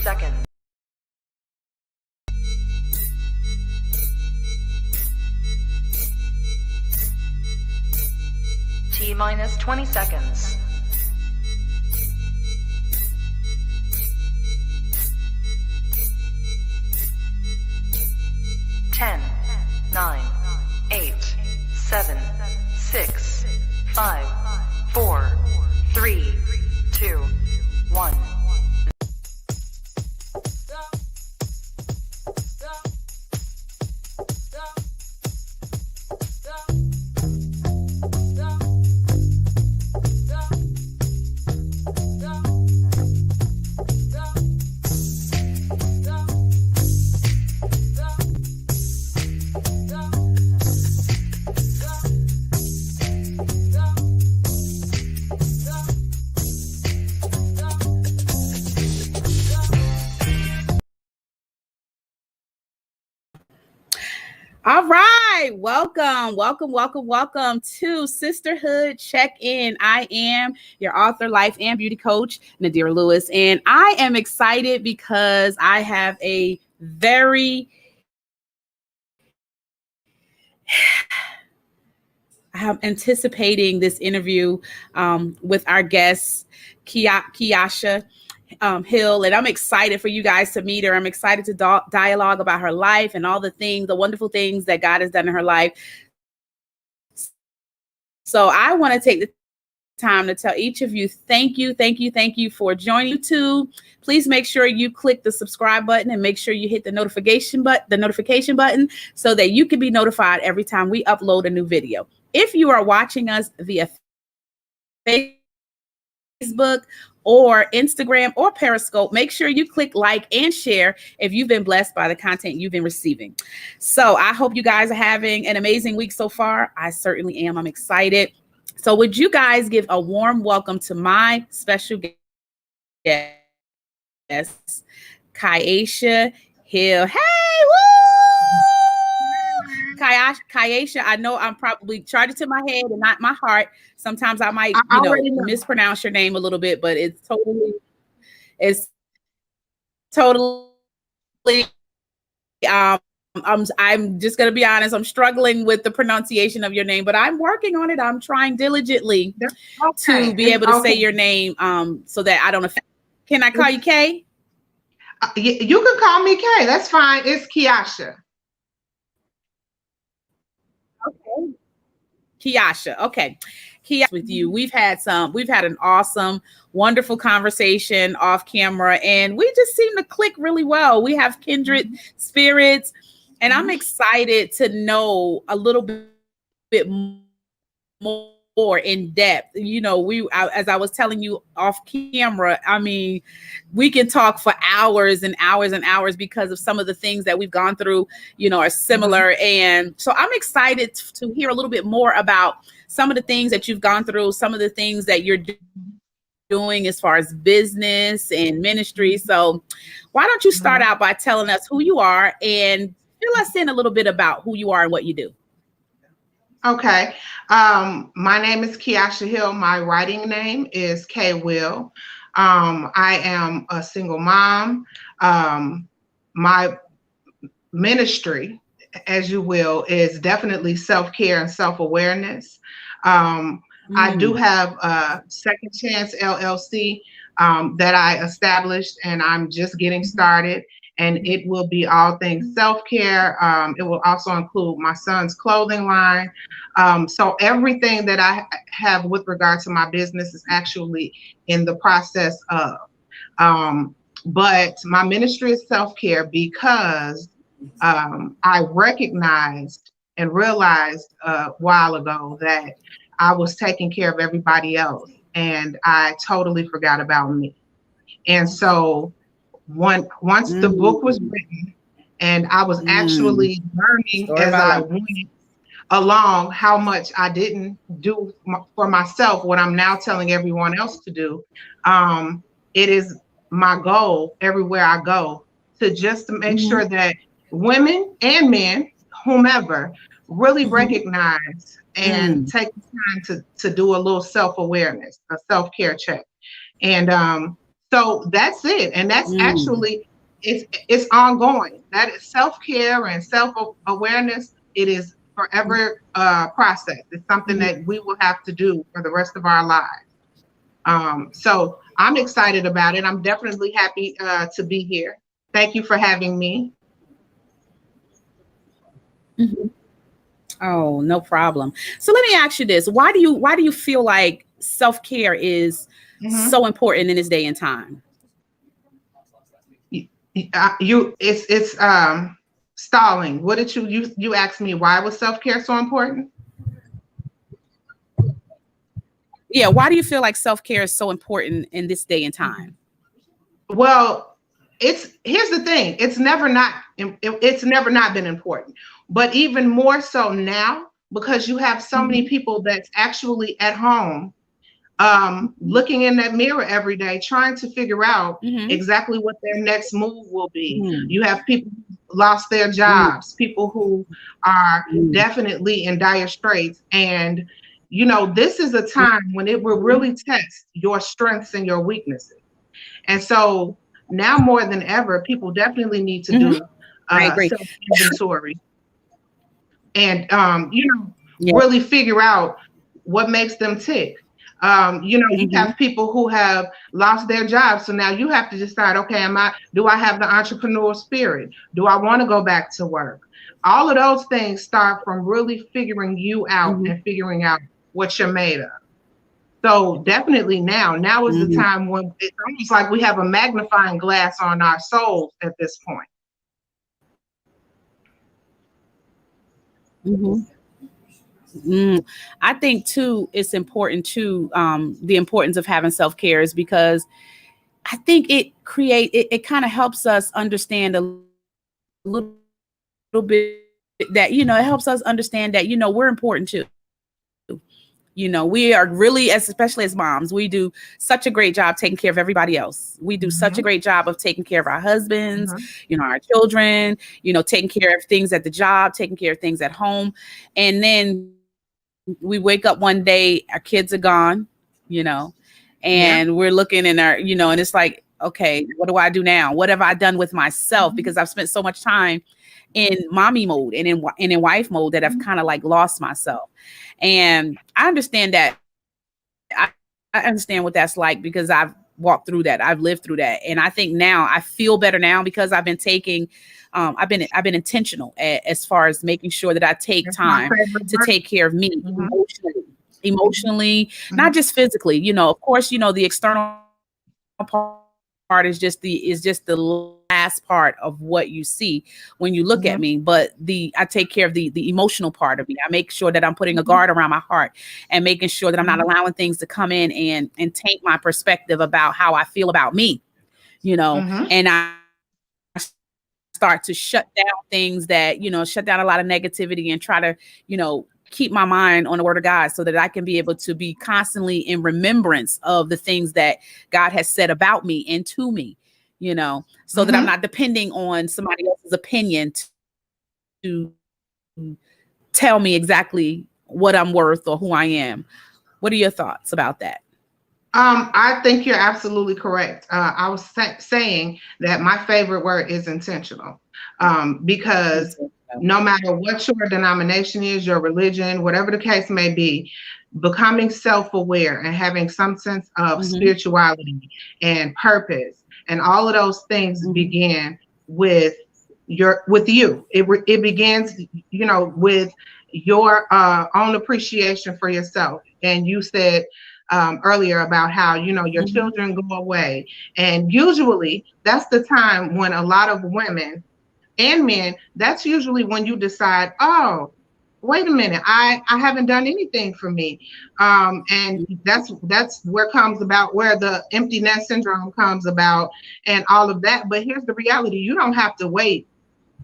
seconds. T-minus 20 seconds. 10, 9, 8, 7, 6, 5, 4, 3, 2, 1. All right, welcome to Sisterhood Check-In. I am your author, life and beauty coach, Nadira Lewis, and I am excited because I have a I'm anticipating this interview with our guest, Kieasha Hill, and I'm excited for you guys to meet her. I'm excited to dialogue about her life and all the wonderful things that God has done in her life. So I want to take the time to tell each of you, thank you for joining YouTube. Please make sure you click the subscribe button and make sure you hit the notification button so that you can be notified every time we upload a new video. If you are watching us via Facebook or Instagram or Periscope, make sure you click like and share if you've been blessed by the content you've been receiving. So I hope you guys are having an amazing week so far. I certainly am. I'm excited. So would you guys give a warm welcome to my special guest, Kieasha Hill. Hey, woo! Kieasha, I know I'm probably charged to my head and not my heart. Sometimes I might, mispronounce your name a little bit, but it's totally I'm just going to be honest. I'm struggling with the pronunciation of your name, but I'm working on it. I'm trying diligently to be able to say your name so that I don't offend. Can I call you Kay? You can call me Kay. That's fine. It's Kieasha. Okay. Kieasha. Okay. Kieasha with you. We've had an awesome, wonderful conversation off camera, and we just seem to click really well. We have kindred spirits, and I'm excited to know a little bit more in depth. As I was telling you off camera, I mean, we can talk for hours and hours and hours because of some of the things that we've gone through, are similar. And so I'm excited to hear a little bit more about some of the things that you've gone through, some of the things that you're doing as far as business and ministry. So why don't you start out by telling us who you are and fill us in a little bit about who you are and what you do. Okay. My name is Kieasha Hill. My writing name is Kay Will. I am a single mom. My ministry, as you will, is definitely self-care and self-awareness. I do have a Second Chance LLC that I established, and I'm just getting started. And it will be all things self-care. It will also include my son's clothing line. So everything that I have with regard to my business is actually in the process of. But my ministry is self-care because I recognized and realized a while ago that I was taking care of everybody else, and I totally forgot about me. And so once the book was written, and I was actually learning as I went along how much I didn't do for myself, what I'm now telling everyone else to do. It is my goal everywhere I go to just to make sure that women and men, whomever, really recognize and take the time to do a little self-awareness, a self-care check. And So that's it. And that's Mm. actually, it's ongoing. That is self-care and self-awareness. It is forever process. It's something Mhm. that we will have to do for the rest of our lives. So I'm excited about it. I'm definitely happy to be here. Thank you for having me. Mhm. Oh, no problem. So let me ask you this: why do you feel like self care is Mhm. so important in this day and time? It's stalling. What did you asked me? Why was self care so important? Yeah, why do you feel like self care is so important in this day and time? Well, it's here's the thing. It's never not been important, but even more so now because you have so many Mhm. people that's actually at home looking in that mirror every day, trying to figure out Mhm. exactly what their next move will be. Mm. You have people who lost their Mm. jobs, people who are Mm. definitely in dire straits. And, this is a time when it will Mhm. really test your strengths and your weaknesses. And so now more than ever, people definitely need to Mhm. do I agree. self inventory and Yeah. really figure out what makes them tick. You Mhm. have people who have lost their jobs, so now you have to decide, okay, do I have the entrepreneurial spirit? Do I want to go back to work? All of those things start from really figuring you out Mhm. and figuring out what you're made of. So definitely now is the Mhm. time when it's almost like we have a magnifying glass on our souls at this point. Mhm. Mm. I think too, it's important too. The importance of having self care is because I think it kind of helps us understand a little bit that it helps us understand that we're important too. We are really, especially as moms, we do such a great job taking care of everybody else. We do such a Mhm, great job of taking care of our husbands, mhm, our children, taking care of things at the job, taking care of things at home. And then we wake up one day, our kids are gone, you know, yeah. and we're looking in our, and it's like, okay, what do I do now? What have I done with myself? Mhm, Because I've spent so much time in mommy mode and in wife mode that I've mhm, kind of like lost myself. And I understand that. I, I understand what that's like because I've walked through that. I've lived through that. And I think now I feel better now because I've been taking I've been intentional as far as making sure that I take that's my time favorite to word. take care of me Mhm, emotionally, not mhm, just physically. Of course, the external part is just the last part of what you see when you look at mhm, me, but the I take care of the emotional part of me. I make sure that I'm putting a mhm, guard around my heart and making sure that I'm not mhm, allowing things to come in and taint my perspective about how I feel about me, mhm, and I start to shut down things that, shut down a lot of negativity and try to, keep my mind on the word of God so that I can be able to be constantly in remembrance of the things that God has said about me and to me, so that I'm mhm. not depending on somebody else's opinion to tell me exactly what I'm worth or who I am. What are your thoughts about that? I think you're absolutely correct. I was saying that my favorite word is intentional, because no matter what your denomination is, your religion, whatever the case may be, becoming self-aware and having some sense of Mm-hmm. spirituality and purpose and all of those things Mm-hmm. begin with with you. It begins, with your own appreciation for yourself. And you said earlier about how your Mm-hmm. children go away, and usually that's the time when a lot of women and men, that's usually when you decide, oh, wait a minute, I haven't done anything for me. And that's where the empty nest syndrome comes about and all of that. But here's the reality: you don't have to wait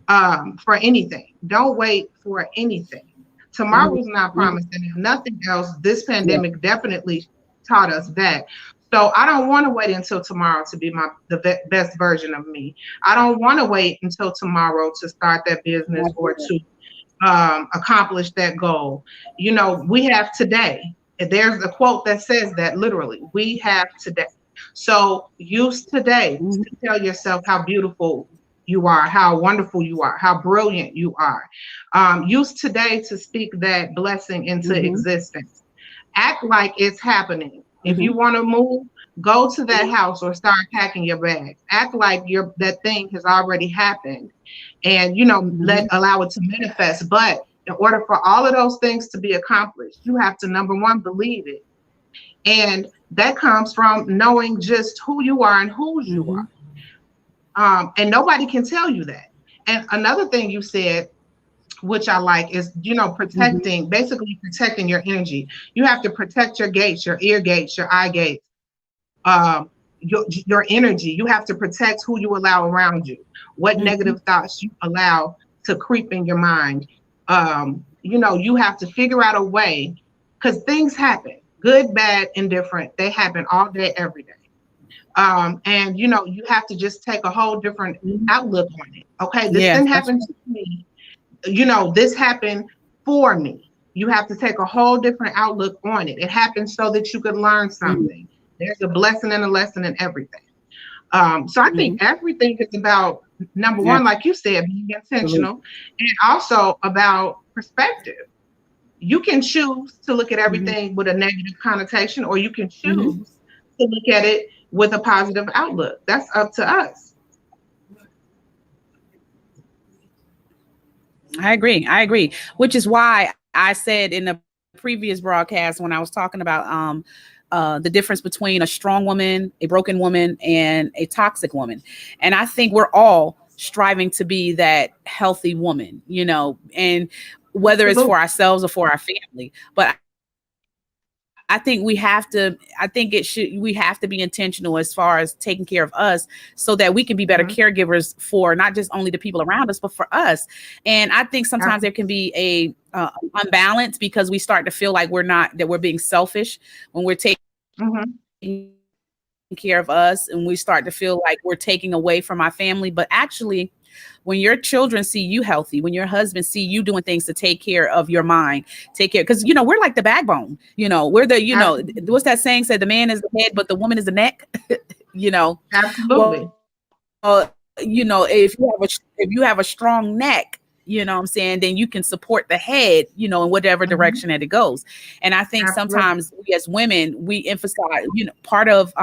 for anything. Don't wait for anything. Mm-hmm. Tomorrow's not Mm-hmm. promised, and if nothing else, this Yeah. pandemic definitely taught us that. So I don't want to wait until tomorrow to be the best version of me. I don't want to wait until tomorrow to start that business or to accomplish that goal. We have today. There's a quote that says that literally, we have today. So use today Mhm. to tell yourself how beautiful you are, how wonderful you are, how brilliant you are. Use today to speak that blessing into Mhm. existence. Act like it's happening. If you Mhm. want to move, go to that house or start packing your bags. Act like that thing has already happened, and Mhm. allow it to manifest. But in order for all of those things to be accomplished, you have to, number one, believe it, and that comes from knowing just who you are and whose you Mhm. are. And nobody can tell you that. And another thing you said, which I like, is Mhm. basically protecting your energy. You have to protect your gates, your ear gates, your eye gates, your energy. You have to protect who you allow around you, what Mhm. negative thoughts you allow to creep in your mind. You have to figure out a way, because things happen, good, bad, indifferent. They happen all day, every day. And you have to just take a whole different Mhm. outlook on it. Okay, this Yes, didn't that's happen to me. This happened for me. You have to take a whole different outlook on it. It happened so that you could learn right. something. There's a blessing and a lesson in everything. So I think Mhm. everything is about, number one, Mhm. like you said, being Absolutely. intentional, and also about perspective. You can choose to look at Mhm. everything with a negative connotation, or you can Mhm. choose to look at it with a positive outlook. That's up to us. I agree. I agree. Which is why I said in the previous broadcast when I was talking about the difference between a strong woman, a broken woman, and a toxic woman. And I think we're all striving to be that healthy woman, and whether it's Absolutely. for ourselves or for our family. But I think we have to, I think we have to be intentional as far as taking care of us so that we can be better Mhm. caregivers for not just only the people around us, but for us. And I think sometimes there can Absolutely. be a unbalance because we start to feel like that we're being selfish when we're taking Mhm. care of us, and we start to feel like we're taking away from our family. But actually, when your children see you healthy, when your husband see you doing things to take care of your mind, take care, because we're like the backbone. We're the Absolutely. what's that saying? Said the man is the head, but the woman is the neck. you know, Absolutely. well, if you have a strong neck, what I'm saying, then you can support the head, in whatever Mhm. direction that it goes. And I think Absolutely. sometimes we as women, we emphasize, part of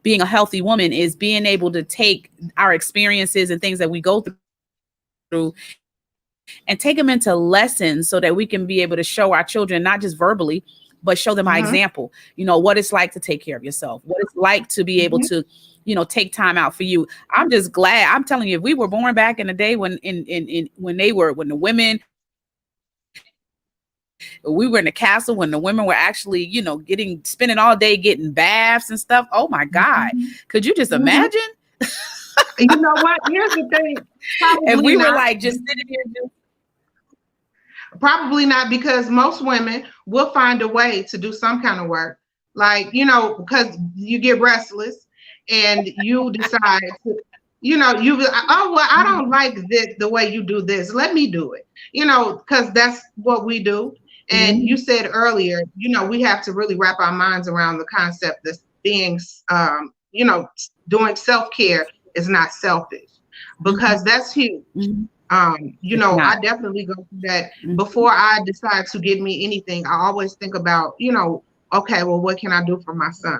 being a healthy woman is being able to take our experiences and things that we go through and take them into lessons so that we can be able to show our children, not just verbally, but show them by Mhm. example, what it's like to take care of yourself, what it's like to be able Mhm. to, take time out for you. I'm just glad. I'm telling you, if we were born back in the day when the women, we were in the castle, when the women were actually, spending all day getting baths and stuff. Oh my God. Mhm. Could you just Mhm. imagine You know what? Here's the thing. if Probably we were not. like just sitting here just Probably not, because most women will find a way to do some kind of work. Like, because you get restless and you decide to, oh, well, I don't like this, the way you do this. Let me do it, because that's what we do. And you Mhm. said earlier, we have to really wrap our minds around the concept that being, doing self care is not selfish, Mhm. because that's huge. Mhm. It's I not. definitely go through that. Mhm. Before I decide to get me anything, I always think about, okay, well, what can I do for my son?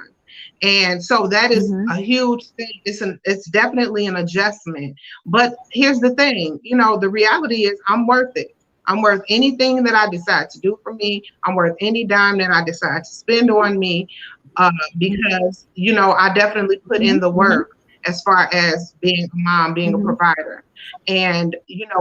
And so that is Mhm. a huge thing. It's definitely an adjustment. But here's the thing, the reality is I'm worth it. I'm worth anything that I decide to do for me. I'm worth any dime that I decide to spend on me, because, I definitely put in Mhm. the Mhm. work as far as being a mom, being a Mhm. provider. And,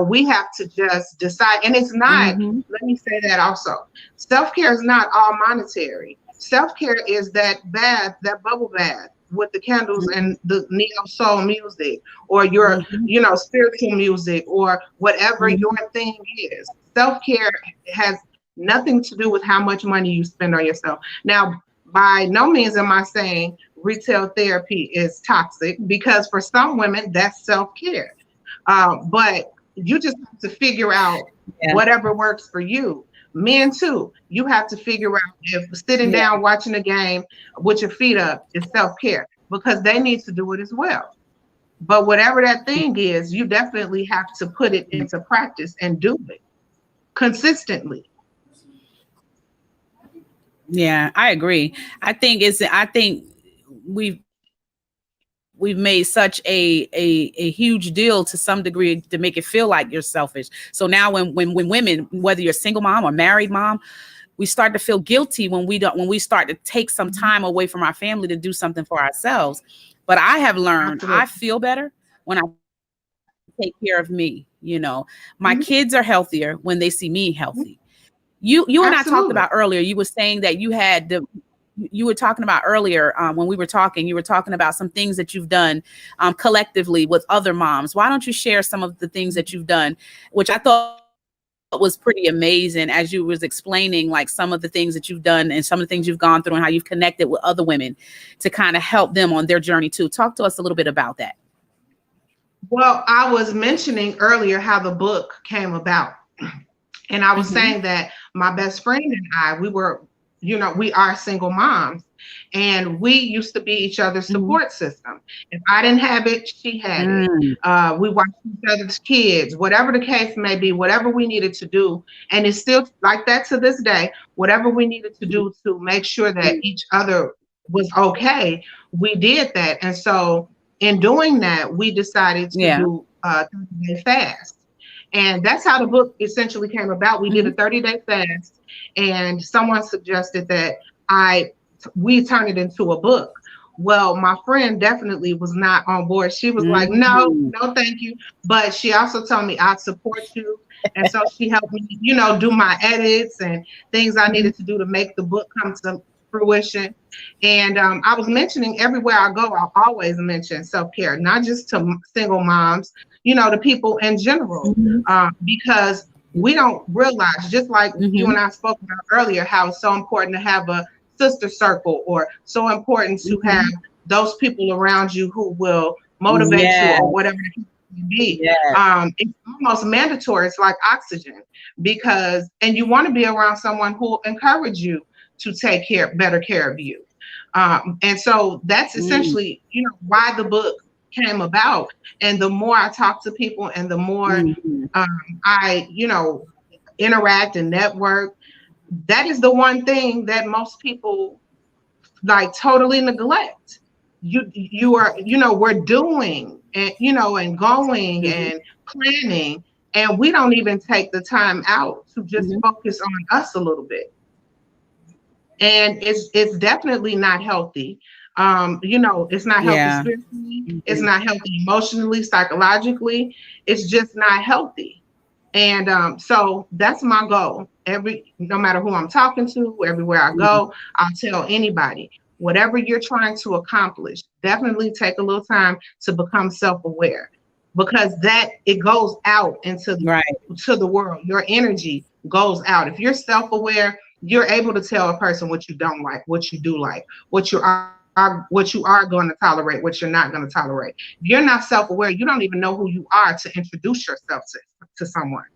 we have to just decide. And it's not, Mhm. let me say that also, self care is not all monetary. Self care is that bath, that bubble bath with the candles Mhm. and the neo soul music, or your, Mhm. spiritual music, or whatever your Mhm. thing is. Self care has nothing to do with how much money you spend on yourself. Now, by no means am I saying retail therapy is toxic, because for some women that's self care. But you just have to figure out Yeah. whatever works for you. Men too, you have to figure out if sitting Yeah. down watching a game with your feet up is self care. because they need to do it as well. But whatever that thing is, you definitely have to put it into practice and do it consistently. Yeah, I agree. I think we've we've made such a huge deal to some degree to make it feel like you're selfish. So now when women, whether you're a single mom or married mom, we start to feel guilty when we start to take some time away from our family to do something for ourselves. But I have learned Absolutely. I feel better when I take care of me. My Mhm. kids are healthier when they see me healthy. You and I talked Absolutely. about earlier, you were saying that you were talking about earlier when we were talking, you were talking about some things that you've done collectively with other moms. Why don't you share some of the things that you've done, which I thought was pretty amazing as you was explaining like some of the things that you've done and some of the things you've gone through and how you've connected with other women to kind of help them on their journey too. Talk to us a little bit about that. Well, I was mentioning earlier how the book came about. And I was saying that my best friend and I, we are single moms, and we used to be each other's support system. If I didn't have it, she had it. We watched each other's kids, whatever the case may be, whatever we needed to do. And it's still like that to this day. Whatever we needed to do to make sure that each other was okay, we did that. And so in doing that, we decided to Yeah. do a 30-day fast. And that's how the book essentially came about. We did a 30-day fast, and someone suggested that we turn it into a book. Well, my friend definitely was not on board. She was like, no, thank you. But she also told me, I support you. And so she helped me, do my edits and things I needed to do to make the book come to fruition. And I was mentioning everywhere I go, I always mention self-care, not just to single moms, to people in general, because we don't realize, just like you and I spoke about earlier, how it's so important to have a sister circle, or so important to have those people around you who will motivate you, or whatever the case may be. It's almost mandatory. It's like oxygen, and you want to be around someone who will encourage you to take better care of you. And so that's essentially, why the book came about. And the more I talk to people and the more I, interact and network, that is the one thing that most people like totally neglect. You are, we're doing and, and going and planning, and we don't even take the time out to just focus on us a little bit. And it's definitely not healthy. It's not healthy spiritually, it's not healthy emotionally, psychologically, it's just not healthy. And so that's my goal. No matter who I'm talking to, everywhere I go, I'll tell anybody, whatever you're trying to accomplish, definitely take a little time to become self-aware, because it goes out into to the world. Your energy goes out. If you're self-aware, you're able to tell a person what you don't like, what you do like, what you are going to tolerate, what you're not going to tolerate. If you're not self-aware, you don't even know who you are to introduce yourself to someone.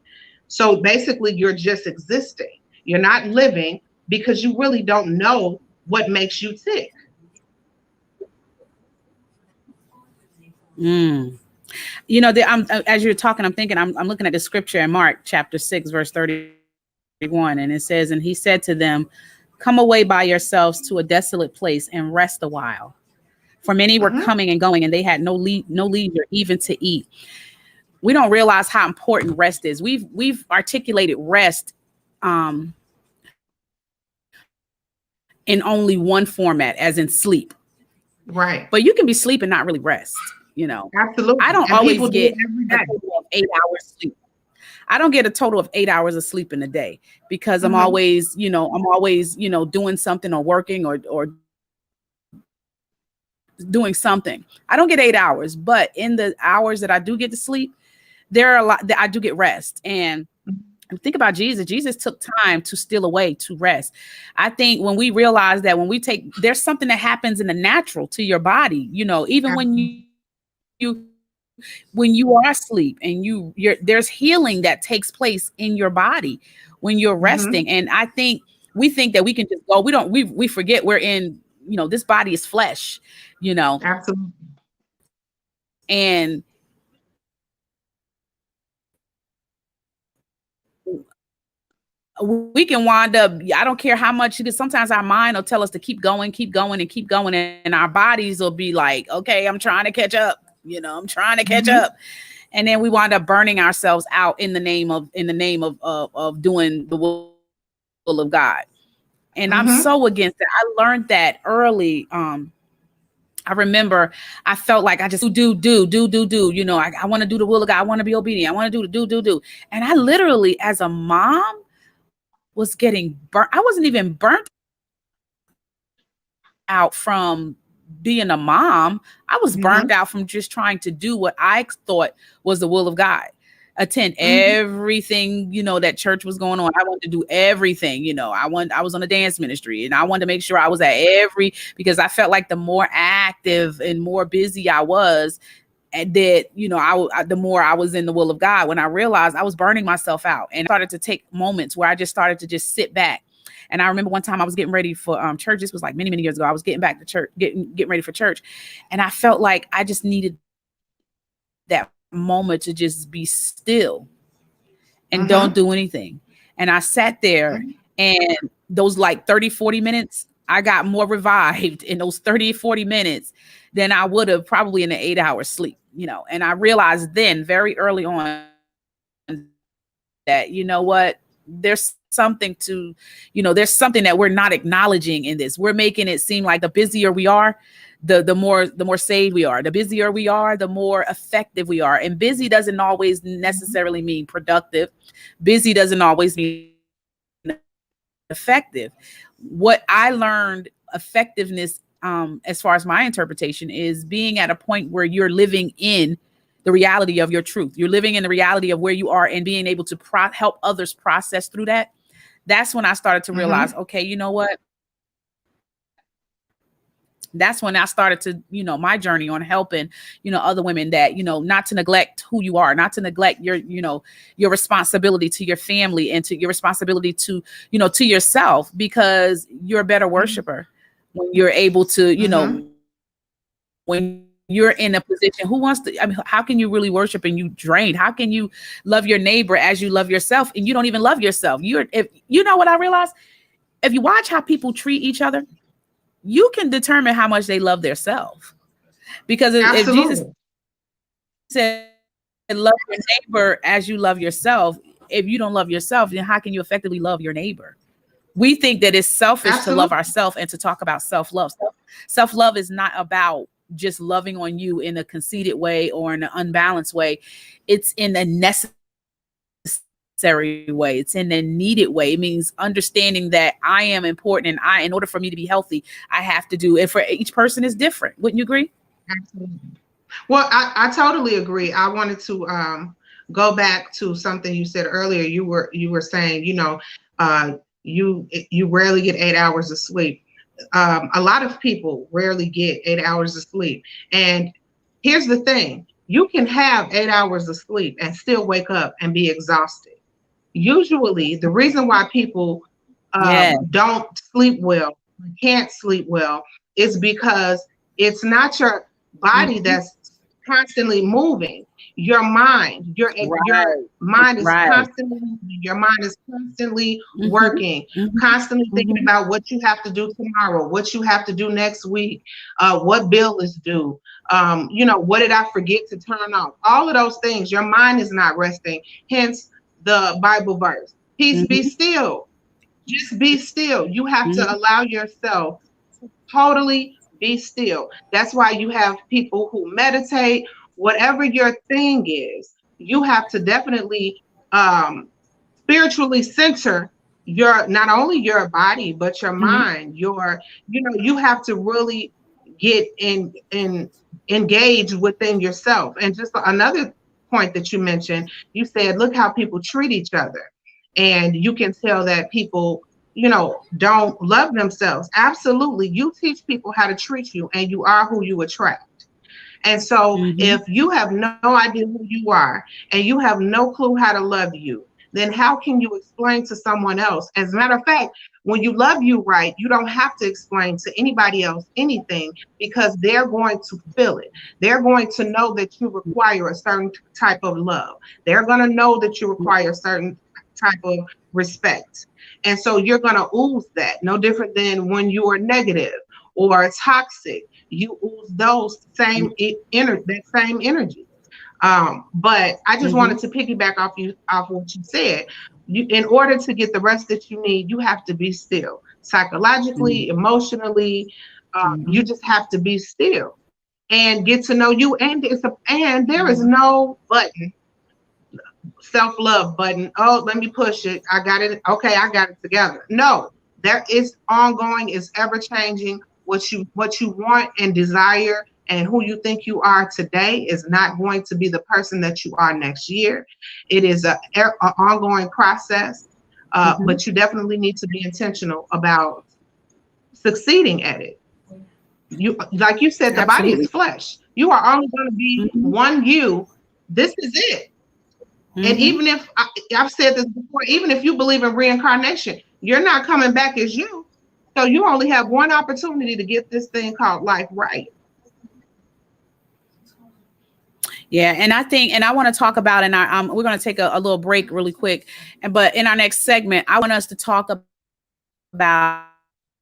So basically, you're just existing. You're not living, because you really don't know what makes you tick. As you're talking, I'm thinking, I'm looking at the scripture in Mark chapter 6, verse 31, and it says, and he said to them, come away by yourselves to a desolate place and rest a while. For many were coming and going, and they had no leisure even to eat. We don't realize how important rest is. We've articulated rest in only one format, as in sleep. Right. But you can be sleep and not really rest, Absolutely. I don't and always get a total of 8 hours sleep. I don't get a total of 8 hours of sleep in a day, because I'm always, doing something or working or doing something. I don't get 8 hours, but in the hours that I do get to sleep, there are a lot that I do get rest. And think about Jesus. Jesus took time to steal away to rest. I think when we realize that there's something that happens in the natural to your body, even when you are asleep and there's healing that takes place in your body when you're resting. And I think we think that we can just go. We forget we're in this body is flesh, Absolutely. and we can wind up, I don't care how much, because sometimes our mind will tell us to keep going, and keep going. And our bodies will be like, okay, I'm trying to catch up, I'm trying to catch up. And then we wind up burning ourselves out in the name of doing the will of God. And I'm so against it. I learned that early. I remember I felt like I just do. I want to do the will of God. I want to be obedient. I want to do. And I literally, as a mom, was getting burnt. I wasn't even burnt out from being a mom. I was burned out from just trying to do what I thought was the will of God. Attend everything, that church was going on. I wanted to do everything, I was on a dance ministry, and I wanted to make sure I was at because I felt like the more active and more busy I was, and that, the more I was in the will of God, when I realized I was burning myself out, and started to take moments where I just started to just sit back. And I remember one time I was getting ready for church. This was like many, many years ago. I was getting back to church, getting ready for church. And I felt like I just needed that moment to just be still and don't do anything. And I sat there, and those like 30-40 minutes, I got more revived in those 30-40 minutes than I would have probably in an 8-hour sleep, and I realized then very early on that, what, there's something to, there's something that we're not acknowledging in this. We're making it seem like the busier we are, the more saved we are. The busier we are, the more effective we are. And busy doesn't always necessarily mean productive. Busy doesn't always mean effective. What I learned effectiveness, as far as my interpretation, is being at a point where you're living in the reality of your truth. You're living in the reality of where you are, and being able to help others process through that. That's when I started to realize, okay, you know what? That's when I started to, my journey on helping, other women, that, not to neglect who you are, not to neglect your, your responsibility to your family, and to your responsibility to, to yourself, because you're a better worshiper when you're able to, when you're in a position. Who wants to, how can you really worship and you drained? How can you love your neighbor as you love yourself, and you don't even love yourself? If you know what I realized, if you watch how people treat each other, you can determine how much they love themselves. Because if Jesus said, love your neighbor as you love yourself, if you don't love yourself, then how can you effectively love your neighbor? We think that it's selfish to love ourselves and to talk about self-love. Self-love is not about just loving on you in a conceited way or in an unbalanced way. It's in a necessary way. It's in a needed way. It means understanding that I am important, and in order for me to be healthy, I have to do it. For each person is different. Wouldn't you agree? Absolutely. Well, I totally agree. I wanted to go back to something you said earlier. You were saying, you rarely get 8 hours of sleep. A lot of people rarely get 8 hours of sleep. And here's the thing: you can have 8 hours of sleep and still wake up and be exhausted. Usually, the reason why people don't sleep well, can't sleep well, is because it's not your body that's constantly moving. Your mind, your mind is constantly moving. Your mind is constantly working, constantly thinking about what you have to do tomorrow, what you have to do next week, what bill is due, what did I forget to turn off? All of those things. Your mind is not resting. Hence the Bible verse: peace, be still. Just be still. You have to allow yourself to totally be still. That's why you have people who meditate. Whatever your thing is, you have to definitely spiritually center not only your body, but your mind. You have to really get engaged within yourself. And just another point that you mentioned, you said, look how people treat each other. And you can tell that people, don't love themselves. Absolutely. You teach people how to treat you, and you are who you attract. And so if you have no idea who you are, and you have no clue how to love you, then how can you explain to someone else? As a matter of fact, when you love you right, you don't have to explain to anybody else anything, because they're going to feel it. They're going to know that you require a certain type of love. They're going to know that you require a certain type of respect. And so you're going to ooze that, no different than when you are negative or toxic. You ooze those same that same energy. But I just wanted to piggyback off what you said. In order to get the rest that you need, you have to be still, psychologically, emotionally. You just have to be still and get to know you. And there is no button, self-love button. Oh, let me push it. I got it. Okay, I got it together. No, there is ongoing, is ever changing. What you want and desire and who you think you are today is not going to be the person that you are next year. It is an ongoing process, but you definitely need to be intentional about succeeding at it. You, like you said, the body is flesh. You are only going to be one you. This is it. And even if I've said this before, even if you believe in reincarnation, you're not coming back as you. So you only have one opportunity to get this thing called life right. Yeah, and I think, and I want to talk about, and we're going to take a little break really quick, but in our next segment, I want us to talk about.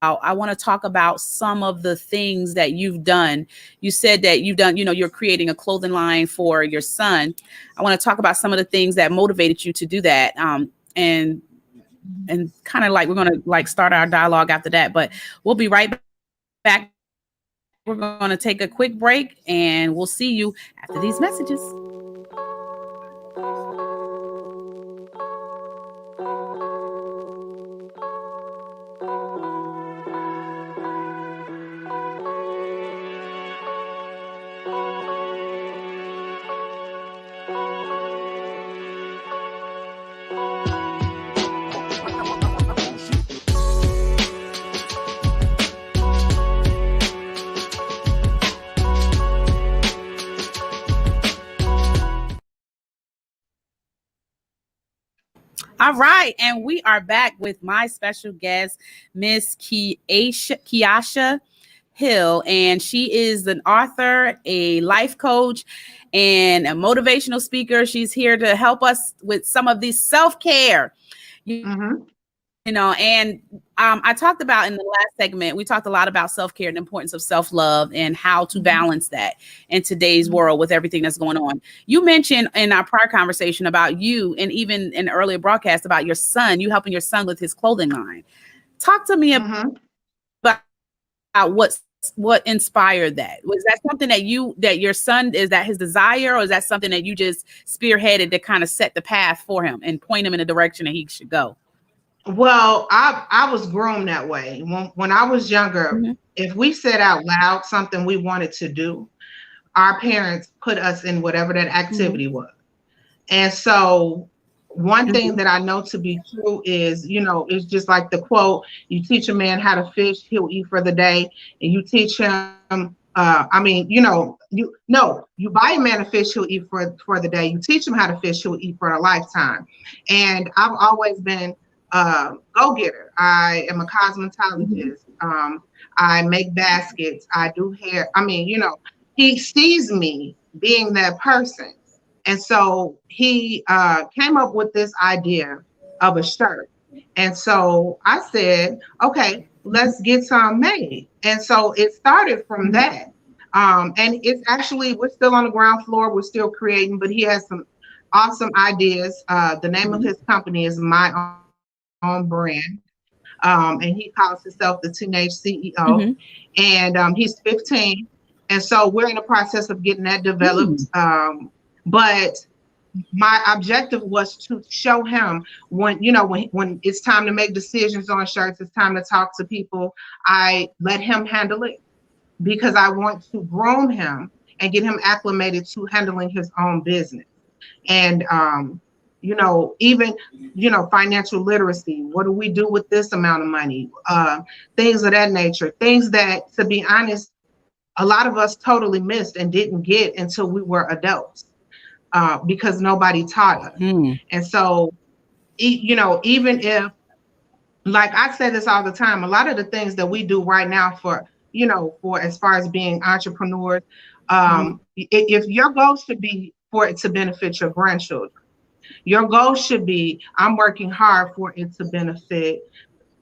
I want to talk about some of the things that you've done. You said that you've done, you're creating a clothing line for your son. I want to talk about some of the things that motivated you to do that. And kind of like, we're going to like start our dialogue after that, but we'll be right back. We're going to take a quick break and we'll see you after these messages. All right, and we are back with my special guest, Miss Kieasha Hill, and she is an author, a life coach, and a motivational speaker. She's here to help us with some of these self-care. And I talked about in the last segment, we talked a lot about self-care and the importance of self-love and how to balance that in today's world with everything that's going on. You mentioned in our prior conversation about you, and even in the earlier broadcast about your son, you helping your son with his clothing line. Talk to me about what inspired that. Was that something that your son, is that his desire, or is that something that you just spearheaded to kind of set the path for him and point him in the direction that he should go? Well, I was groomed that way. When I was younger, if we said out loud something we wanted to do, our parents put us in whatever that activity was. And so one thing that I know to be true is, it's just like the quote, you teach a man how to fish, he'll eat for the day. And you teach him, you buy a man a fish, he'll eat for the day. You teach him how to fish, he'll eat for a lifetime. And I've always been go-getter. I am a cosmetologist. I make baskets. I do hair. He sees me being that person. And so he came up with this idea of a shirt. And so I said, okay, let's get some made. And so it started from that. And it's actually, we're still on the ground floor. We're still creating, but he has some awesome ideas. The name of his company is My Own Brand. And he calls himself the Teenage CEO. And he's 15. And so we're in the process of getting that developed. But my objective was to show him when it's time to make decisions on shirts, it's time to talk to people, I let him handle it, because I want to groom him and get him acclimated to handling his own business. And even financial literacy. What do we do with this amount of money? Things of that nature. Things that, to be honest, a lot of us totally missed and didn't get until we were adults, because nobody taught us. And so Even if, like I say this all the time, a lot of the things that we do right now for as far as being entrepreneurs, if your goal should be for it to benefit your grandchildren, your goal should be, I'm working hard for it to benefit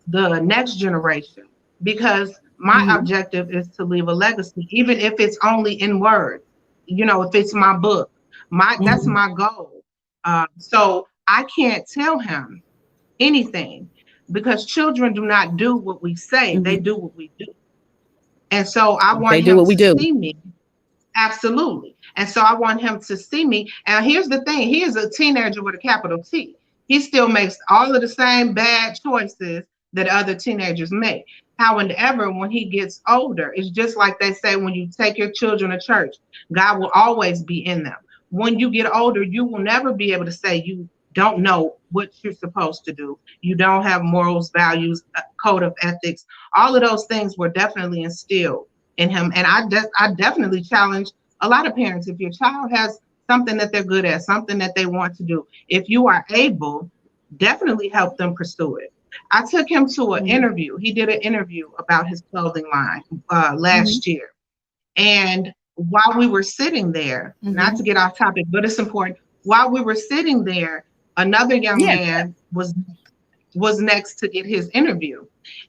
the next generation, because my objective is to leave a legacy, even if it's only in words. If it's my book, that's my goal. So I can't tell him anything, because children do not do what we say, they do what we do. And so I want They do him what we to do. see me. Absolutely. And so I want him to see me. And here's the thing, he is a teenager with a capital T. He still makes all of the same bad choices that other teenagers make. However, when he gets older, it's just like they say, when you take your children to church, God will always be in them. When you get older, you will never be able to say you don't know what you're supposed to do. You don't have morals, values, code of ethics. All of those things were definitely instilled in him. And I definitely challenge a lot of parents, if your child has something that they're good at, something that they want to do, if you are able, definitely help them pursue it. I took him to an interview. He did an interview about his clothing line last year. And while we were sitting there, not to get off topic, but it's important, while we were sitting there, another young man was next to get his interview.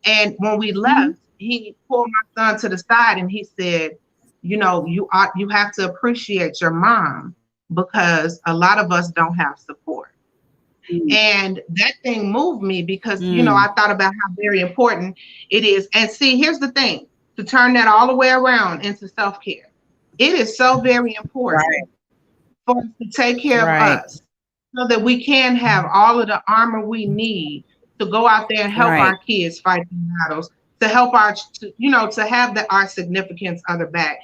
And when we left, he pulled my son to the side and he said, you have to appreciate your mom, because a lot of us don't have support. And that thing moved me, because, I thought about how very important it is. And see, here's the thing, to turn that all the way around into self-care. It is so very important for us to take care of us, so that we can have all of the armor we need to go out there and help our kids fight the battles, to help to have our significant other back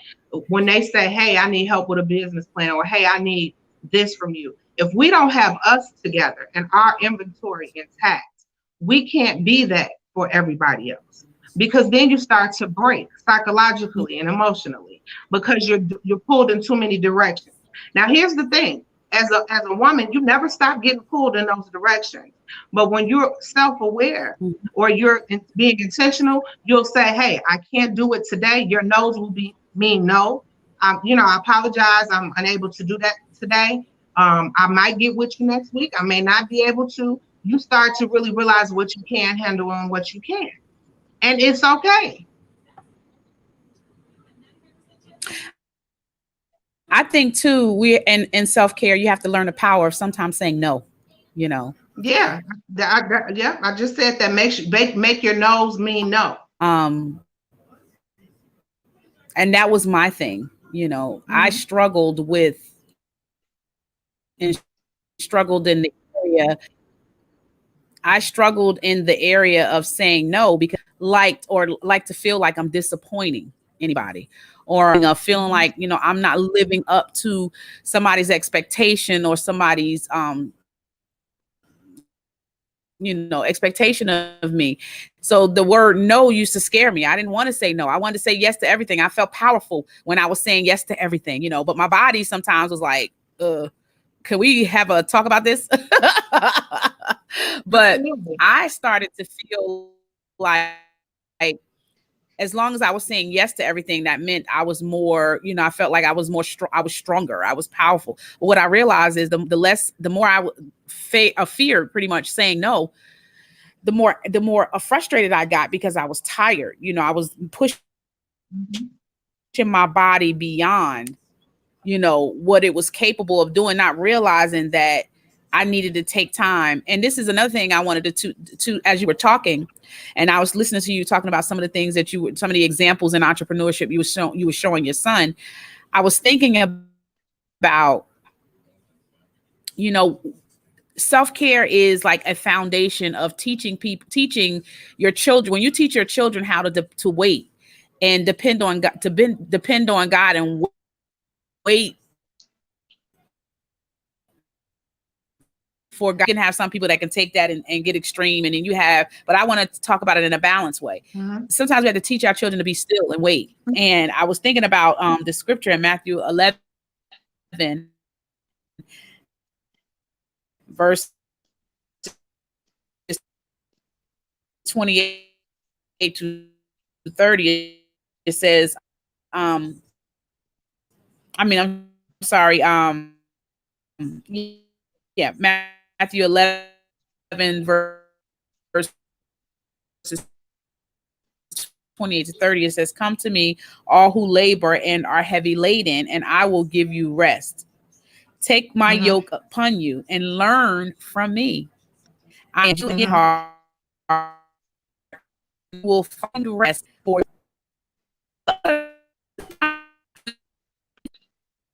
when they say, hey, I need help with a business plan, or hey, I need this from you. If we don't have us together and our inventory intact, we can't be that for everybody else, because then you start to break psychologically and emotionally, because you're pulled in too many directions. Now, here's the thing. As a woman, you never stop getting pulled in those directions. But when you're self-aware, or you're being intentional, you'll say, hey, I can't do it today. Your no's will mean no. I apologize. I'm unable to do that today. I might get with you next week. I may not be able to. You start to really realize what you can handle and what you can't. And it's okay. I think too, in self-care, you have to learn the power of sometimes saying no, Yeah. I just said that make your no's mean no. And that was my thing. I struggled in the area. I struggled in the area of saying no, because like to feel like I'm disappointing anybody, or feeling like, I'm not living up to somebody's expectation, or somebody's expectation of me. So the word no used to scare me. I didn't want to say no. I wanted to say yes to everything. I felt powerful when I was saying yes to everything, but my body sometimes was like, can we have a talk about this? But I started to feel like as long as I was saying yes to everything, that meant I was more, I felt like I was more I was stronger. I was powerful. But what I realized is the more I feared pretty much saying no, the more frustrated I got, because I was tired. I was pushing my body beyond, what it was capable of doing, not realizing that I needed to take time. And this is another thing I wanted to as you were talking, and I was listening to you talking about some of the things that some of the examples in entrepreneurship you were showing your son. I was thinking about, self-care is like a foundation of teaching your children. When you teach your children how to wait and depend on God, depend on God and wait for God. You can have some people that can take that and get extreme, and then but I want to talk about it in a balanced way. Sometimes we have to teach our children to be still and wait. And I was thinking about the scripture in Matthew 11, verse 28 to 30, it says, I'm sorry, yeah, Matthew 11, verse 28 to 30, it says, come to me, all who labor and are heavy laden, and I will give you rest. Take my Mm-hmm. yoke upon you and learn from me. I am gentle in Mm-hmm. heart. You will find rest for,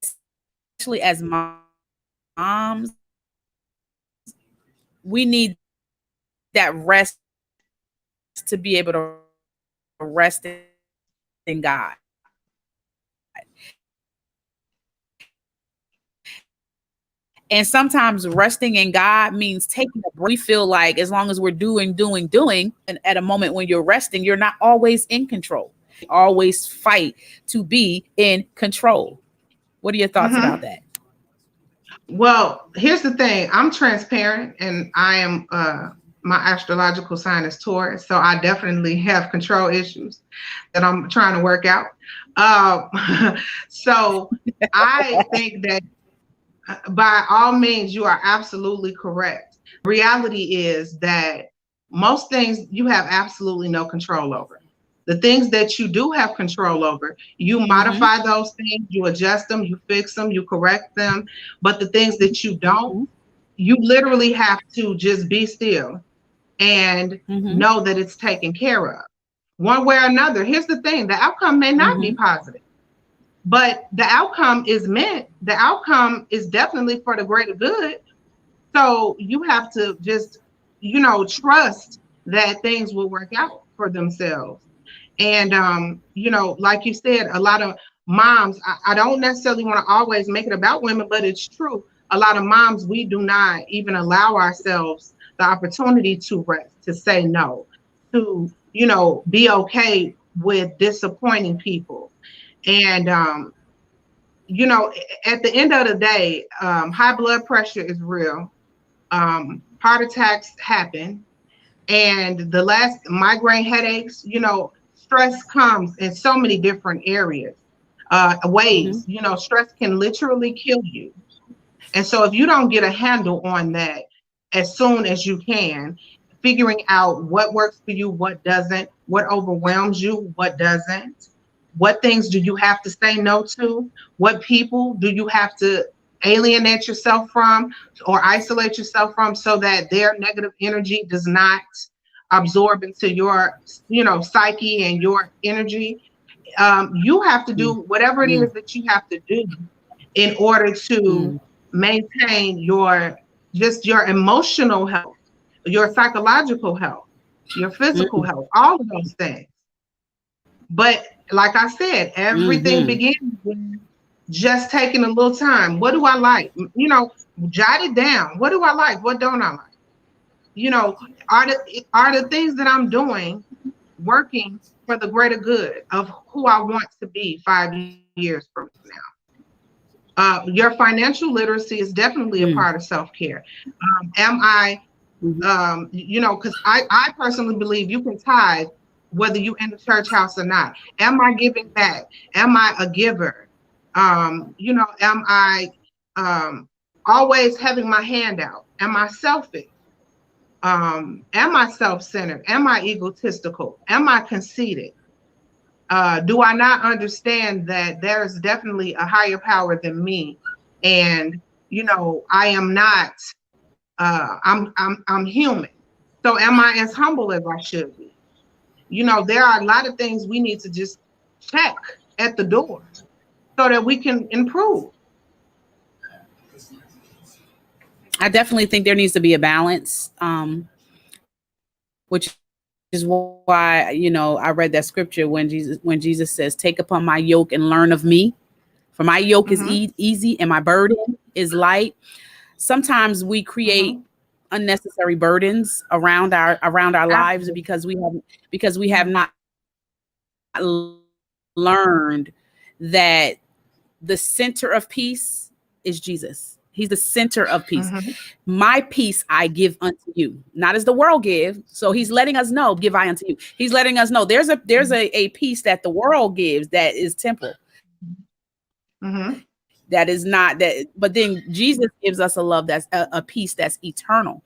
especially as moms, we need that rest to be able to rest in God. And sometimes resting in God means taking a break. We feel like as long as we're doing, and at a moment when you're resting, you're not always in control. Always fight to be in control. What are your thoughts Mm-hmm. about that? Well, here's the thing. I'm transparent, and I am my astrological sign is Taurus, so I definitely have control issues that I'm trying to work out. So I think that by all means, you are absolutely correct. Reality is that most things you have absolutely no control over. The things that you do have control over, you Mm-hmm. modify those things, you adjust them, you fix them, you correct them. But the things that you don't, you literally have to just be still and Mm-hmm. know that it's taken care of. One way or another, here's the thing, the outcome may not be Mm-hmm. positive, but the outcome is definitely for the greater good. So you have to just, trust that things will work out for themselves. And, like you said, a lot of moms, I don't necessarily want to always make it about women, but it's true. A lot of moms, we do not even allow ourselves the opportunity to rest, to say no, to, be okay with disappointing people. And, at the end of the day, high blood pressure is real. Heart attacks happen. And the last migraine headaches, stress comes in so many different areas, ways. Mm-hmm. Stress can literally kill you. And so if you don't get a handle on that as soon as you can, figuring out what works for you, what doesn't, what overwhelms you, what doesn't, what things do you have to say no to, what people do you have to alienate yourself from or isolate yourself from so that their negative energy does not absorb into your, psyche and your energy. You have to do whatever it is that you have to do in order to Mm-hmm. maintain your emotional health, your psychological health, your physical health, all of those things. But like I said, everything Mm-hmm. begins with just taking a little time. What do I like? Jot it down. What do I like? What don't I like? You know, are the things that I'm doing working for the greater good of who I want to be 5 years from now? Your financial literacy is definitely a part of self-care. Am I, because I personally believe you can tithe whether you in the church house or not. Am I giving back? Am I a giver? Am I always having my hand out? Am I selfish? Am I self-centered? Am I egotistical? Am I conceited? Do I not understand that there is definitely a higher power than me? And I am not. I'm human. So am I as humble as I should be? There are a lot of things we need to just check at the door so that we can improve. I definitely think there needs to be a balance, which is why I read that scripture when Jesus says, "Take upon my yoke and learn of me, for my yoke is Mm-hmm. easy and my burden is light." Sometimes we create Mm-hmm. unnecessary burdens around our lives Absolutely. because we have not learned that the center of peace is Jesus. He's the center of peace. Mm-hmm. My peace I give unto you, not as the world give. So he's letting us know, give I unto you. He's letting us know there's a peace that the world gives that is temporal. Mm-hmm. That is not that, but then Jesus gives us a love that's a peace that's eternal.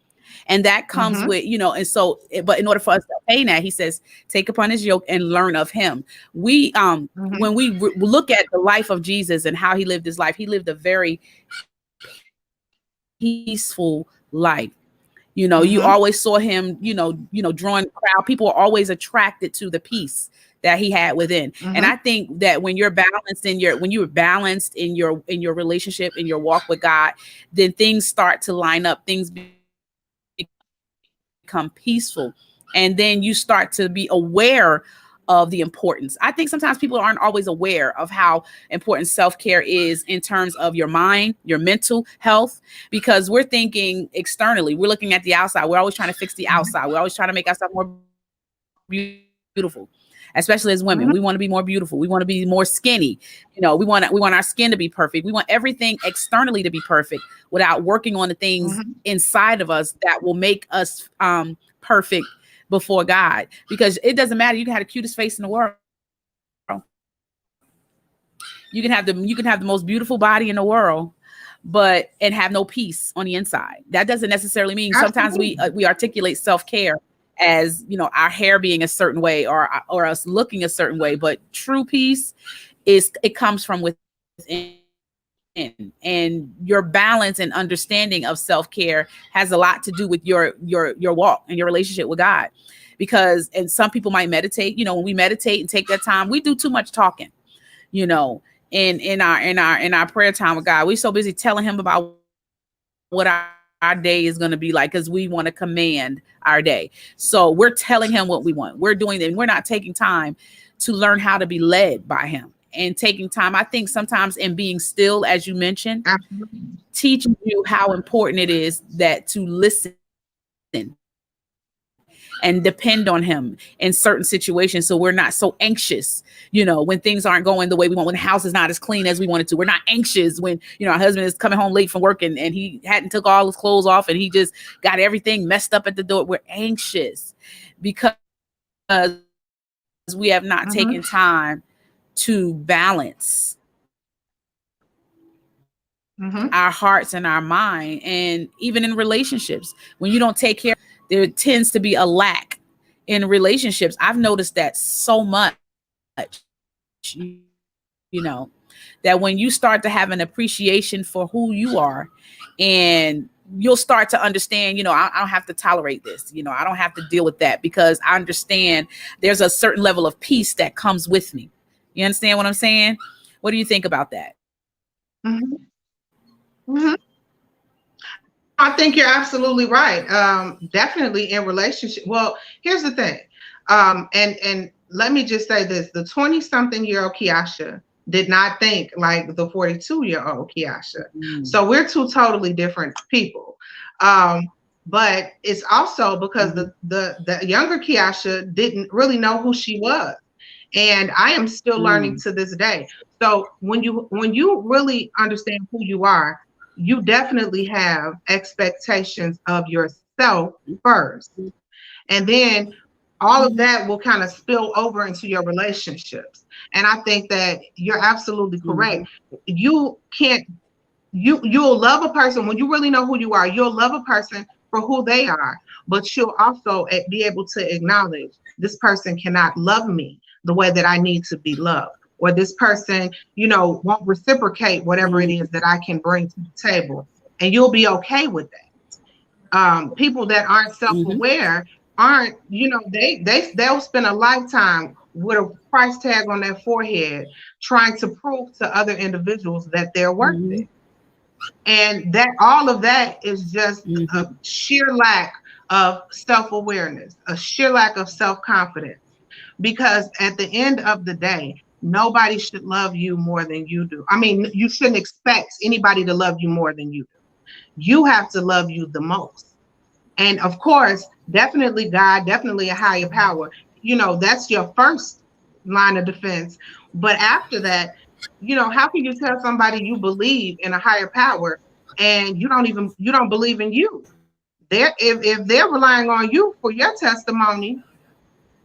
And that comes Mm-hmm. with, and so, but in order for us to obtain that, he says, take upon his yoke and learn of him. We, Mm-hmm. when we look at the life of Jesus and how he lived his life, he lived a very peaceful life. You Mm-hmm. always saw him, drawing the crowd. People are always attracted to the peace that he had within. And Mm-hmm. I think that when you're balanced when you're balanced in your relationship, in your walk with God, then things start to line up. Things become peaceful. And then you start to be aware of the importance. I think sometimes people aren't always aware of how important self-care is in terms of your mind, your mental health, because we're thinking externally. We're looking at the outside. We're always trying to fix the outside. We're always trying to make ourselves more beautiful, especially as women. Mm-hmm. We want to be more beautiful. We want to be more skinny. We want our skin to be perfect. We want everything externally to be perfect without working on the things Mm-hmm. inside of us that will make us perfect before God. Because it doesn't matter. You can have the cutest face in the world. You can have the most beautiful body in the world, and have no peace on the inside. That doesn't necessarily mean. Sometimes we articulate self-care as, our hair being a certain way or us looking a certain way, but true peace it comes from within. And your balance and understanding of self-care has a lot to do with your walk and your relationship with God. And some people might meditate. When we meditate and take that time, we do too much talking, in our prayer time with God. We're so busy telling him about what our day is going to be like, because we want to command our day. So we're telling him what we want. We're doing it, and we're not taking time to learn how to be led by him. And taking time, I think sometimes in being still, as you mentioned, Absolutely. teaching you how important it is that to listen and depend on him in certain situations, so we're not so anxious, when things aren't going the way we want, when the house is not as clean as we want it to. We're not anxious when, our husband is coming home late from work and he hadn't took all his clothes off and he just got everything messed up at the door. We're anxious because we have not Mm-hmm. taken time to balance Mm-hmm. our hearts and our mind. And even in relationships, when you don't take care, there tends to be a lack in relationships. I've noticed that so much, that when you start to have an appreciation for who you are, and you'll start to understand, I don't have to tolerate this. I don't have to deal with that, because I understand there's a certain level of peace that comes with me. You understand what I'm saying? What do you think about that? Mm-hmm. Mm-hmm. I think you're absolutely right. Definitely in relationship. Well, here's the thing. And let me just say this: the 20-something-year-old Kieasha did not think like the 42-year-old Kieasha. So we're two totally different people. But it's also because the younger Kieasha didn't really know who she was. And I am still learning to this day. So when you really understand who you are, you definitely have expectations of yourself first. And then all of that will kind of spill over into your relationships. And I think that you're absolutely correct. You can't, you'll love a person when you really know who you are. You'll love a person for who they are, but you'll also be able to acknowledge this person cannot love me the way that I need to be loved, or this person, won't reciprocate whatever it is that I can bring to the table, and you'll be okay with that. People that aren't self-aware aren't, they'll spend a lifetime with a price tag on their forehead trying to prove to other individuals that they're worth it. And that all of that is just a sheer lack of self-awareness, a sheer lack of self-confidence. Because at the end of the day, nobody should love you more than you do. I mean, you shouldn't expect anybody to love you more than you do. You have to love you the most. And of course, definitely God, definitely a higher power. That's your first line of defense. But after that, how can you tell somebody you believe in a higher power and you don't believe in you. If they're relying on you for your testimony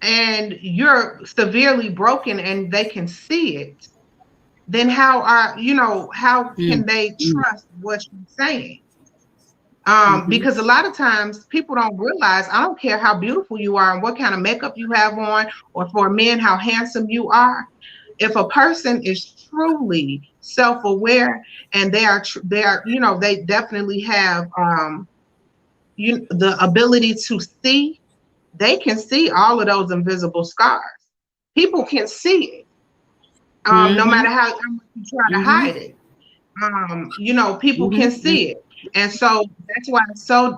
and you're severely broken and they can see it, then how can they trust what you're saying? Because a lot of times people don't realize, I don't care how beautiful you are and what kind of makeup you have on, or for men, how handsome you are. If a person is truly self-aware and they definitely have the ability to see, they can see all of those invisible scars. People can see it, no matter how much you try to hide it. People can see it. And so that's why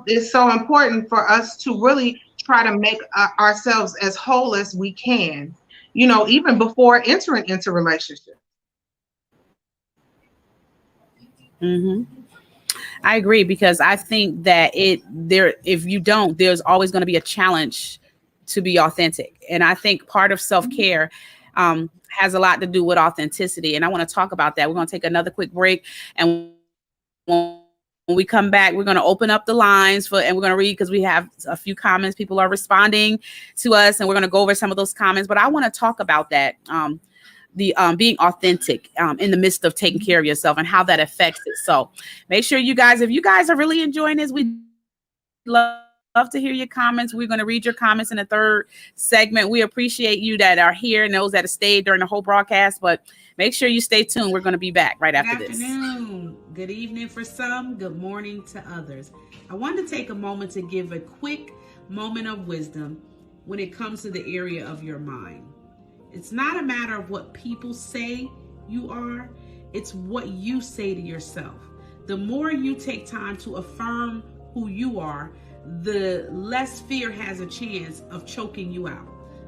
it's so important for us to really try to make ourselves as whole as we can, even before entering into relationships. I agree, because I think that if you don't, there's always going to be a challenge to be authentic. And I think part of self-care has a lot to do with authenticity. And I want to talk about that. We're going to take another quick break. And when we come back, we're going to open up the lines and we're going to read, because we have a few comments. People are responding to us, and we're going to go over some of those comments. But I want to talk about that, the being authentic in the midst of taking care of yourself and how that affects it. So make sure if you guys are really enjoying this, we love to hear your comments. We're going to read your comments in the third segment. We appreciate you that are here and those that have stayed during the whole broadcast, but make sure you stay tuned. We're going to be back right after this. Good afternoon. Good evening for some. Good morning to others. I wanted to take a moment to give a quick moment of wisdom when it comes to the area of your mind. It's not a matter of what people say you are. It's what you say to yourself. The more you take time to affirm who you are, the less fear has a chance of choking you out.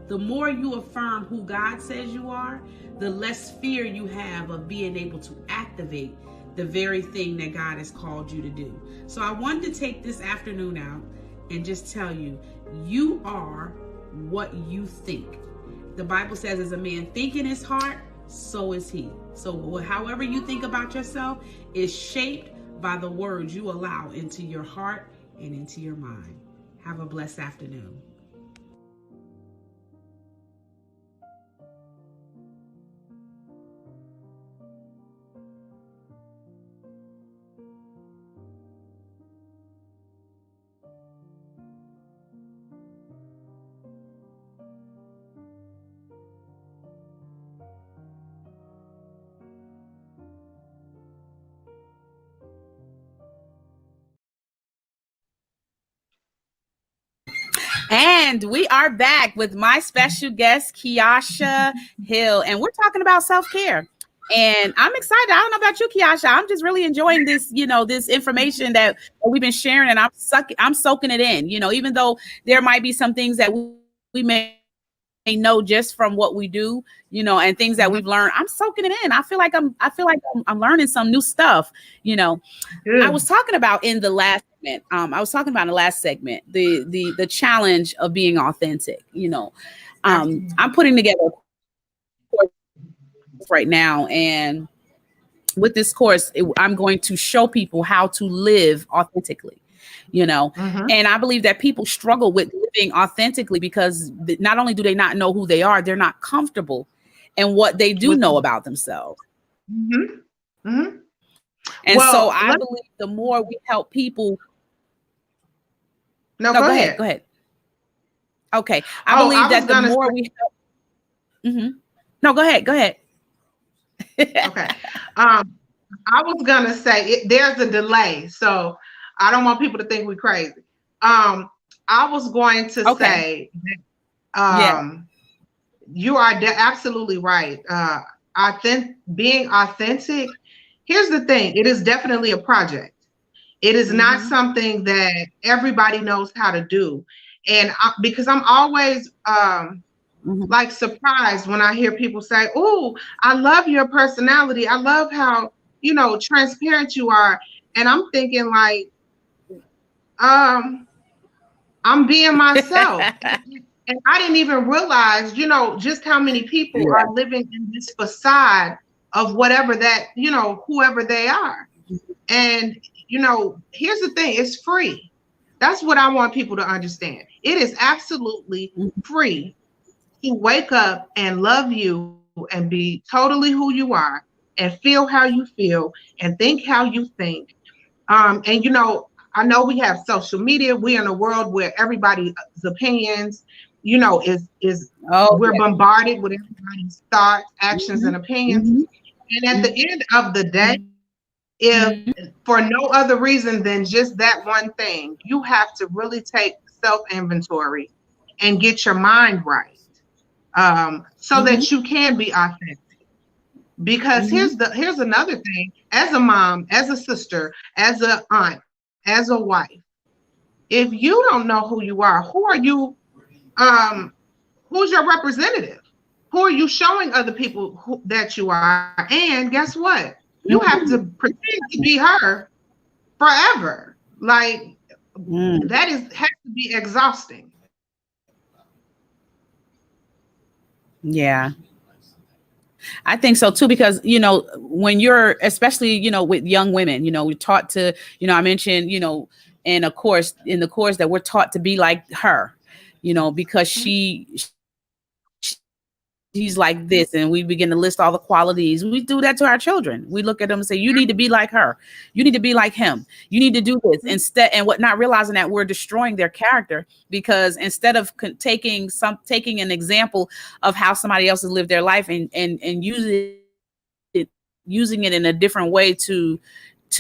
The more you affirm who God says you are, the less fear you have of being able to activate the very thing that God has called you to do. So I wanted to take this afternoon out and just tell you, you are what you think. The Bible says, as a man think in his heart, so is he. So however you think about yourself is shaped by the words you allow into your heart and into your mind. Have a blessed afternoon. And we are back with my special guest, Kieasha Hill, and we're talking about self-care. And I'm excited. I don't know about you, Kieasha. I'm just really enjoying this, this information that we've been sharing, and I'm soaking it in, even though there might be some things that we may know just from what we do, and things that we've learned. I'm soaking it in. I feel like I'm learning some new stuff. I was talking about in the last segment. The challenge of being authentic. I'm putting together a course right now, and with this course, I'm going to show people how to live authentically. And I believe that people struggle with living authentically because not only do they not know who they are, they're not comfortable in what they do know about themselves. And so I believe the more we help people. No, go ahead. Go ahead. Okay. I believe that the more we help. No, go ahead. Okay. I was going to say there's a delay, so I don't want people to think we're crazy. I was going to say that you are absolutely right. Being authentic, here's the thing. It is definitely a project. It is not something that everybody knows how to do. And because I'm always like surprised when I hear people say, "Oh, I love your personality. I love how, transparent you are." And I'm thinking like, I'm being myself. And I didn't even realize, just how many people are living in this facade of whatever that, whoever they are. And here's the thing, it's free. That's what I want people to understand. It is absolutely free to wake up and love you and be totally who you are and feel how you feel and think how you think. And I know we have social media. We're in a world where everybody's opinions, is Oh, we're yeah. bombarded with everybody's thoughts, actions, and opinions. Mhm. And at the end of the day, if for no other reason than just that one thing, you have to really take self inventory and get your mind right, so Mhm. that you can be authentic. Because Mhm. here's another thing: as a mom, as a sister, as a aunt, as a wife, if you don't know who you are, who are you? Um, who's your representative? Who are you showing other people that you are? And guess what? You have to pretend to be her forever. Like Mm. that is has to be exhausting. Yeah, I think so too, because when you're, especially with young women, we're taught to, I mentioned, and of course in the course that we're taught to be like her, because she's like this, and we begin to list all the qualities. We do that to our children. We look at them and say, you need to be like her, you need to be like him, you need to do this instead, and what, not realizing that we're destroying their character, because instead of taking an example of how somebody else has lived their life, and using it in a different way to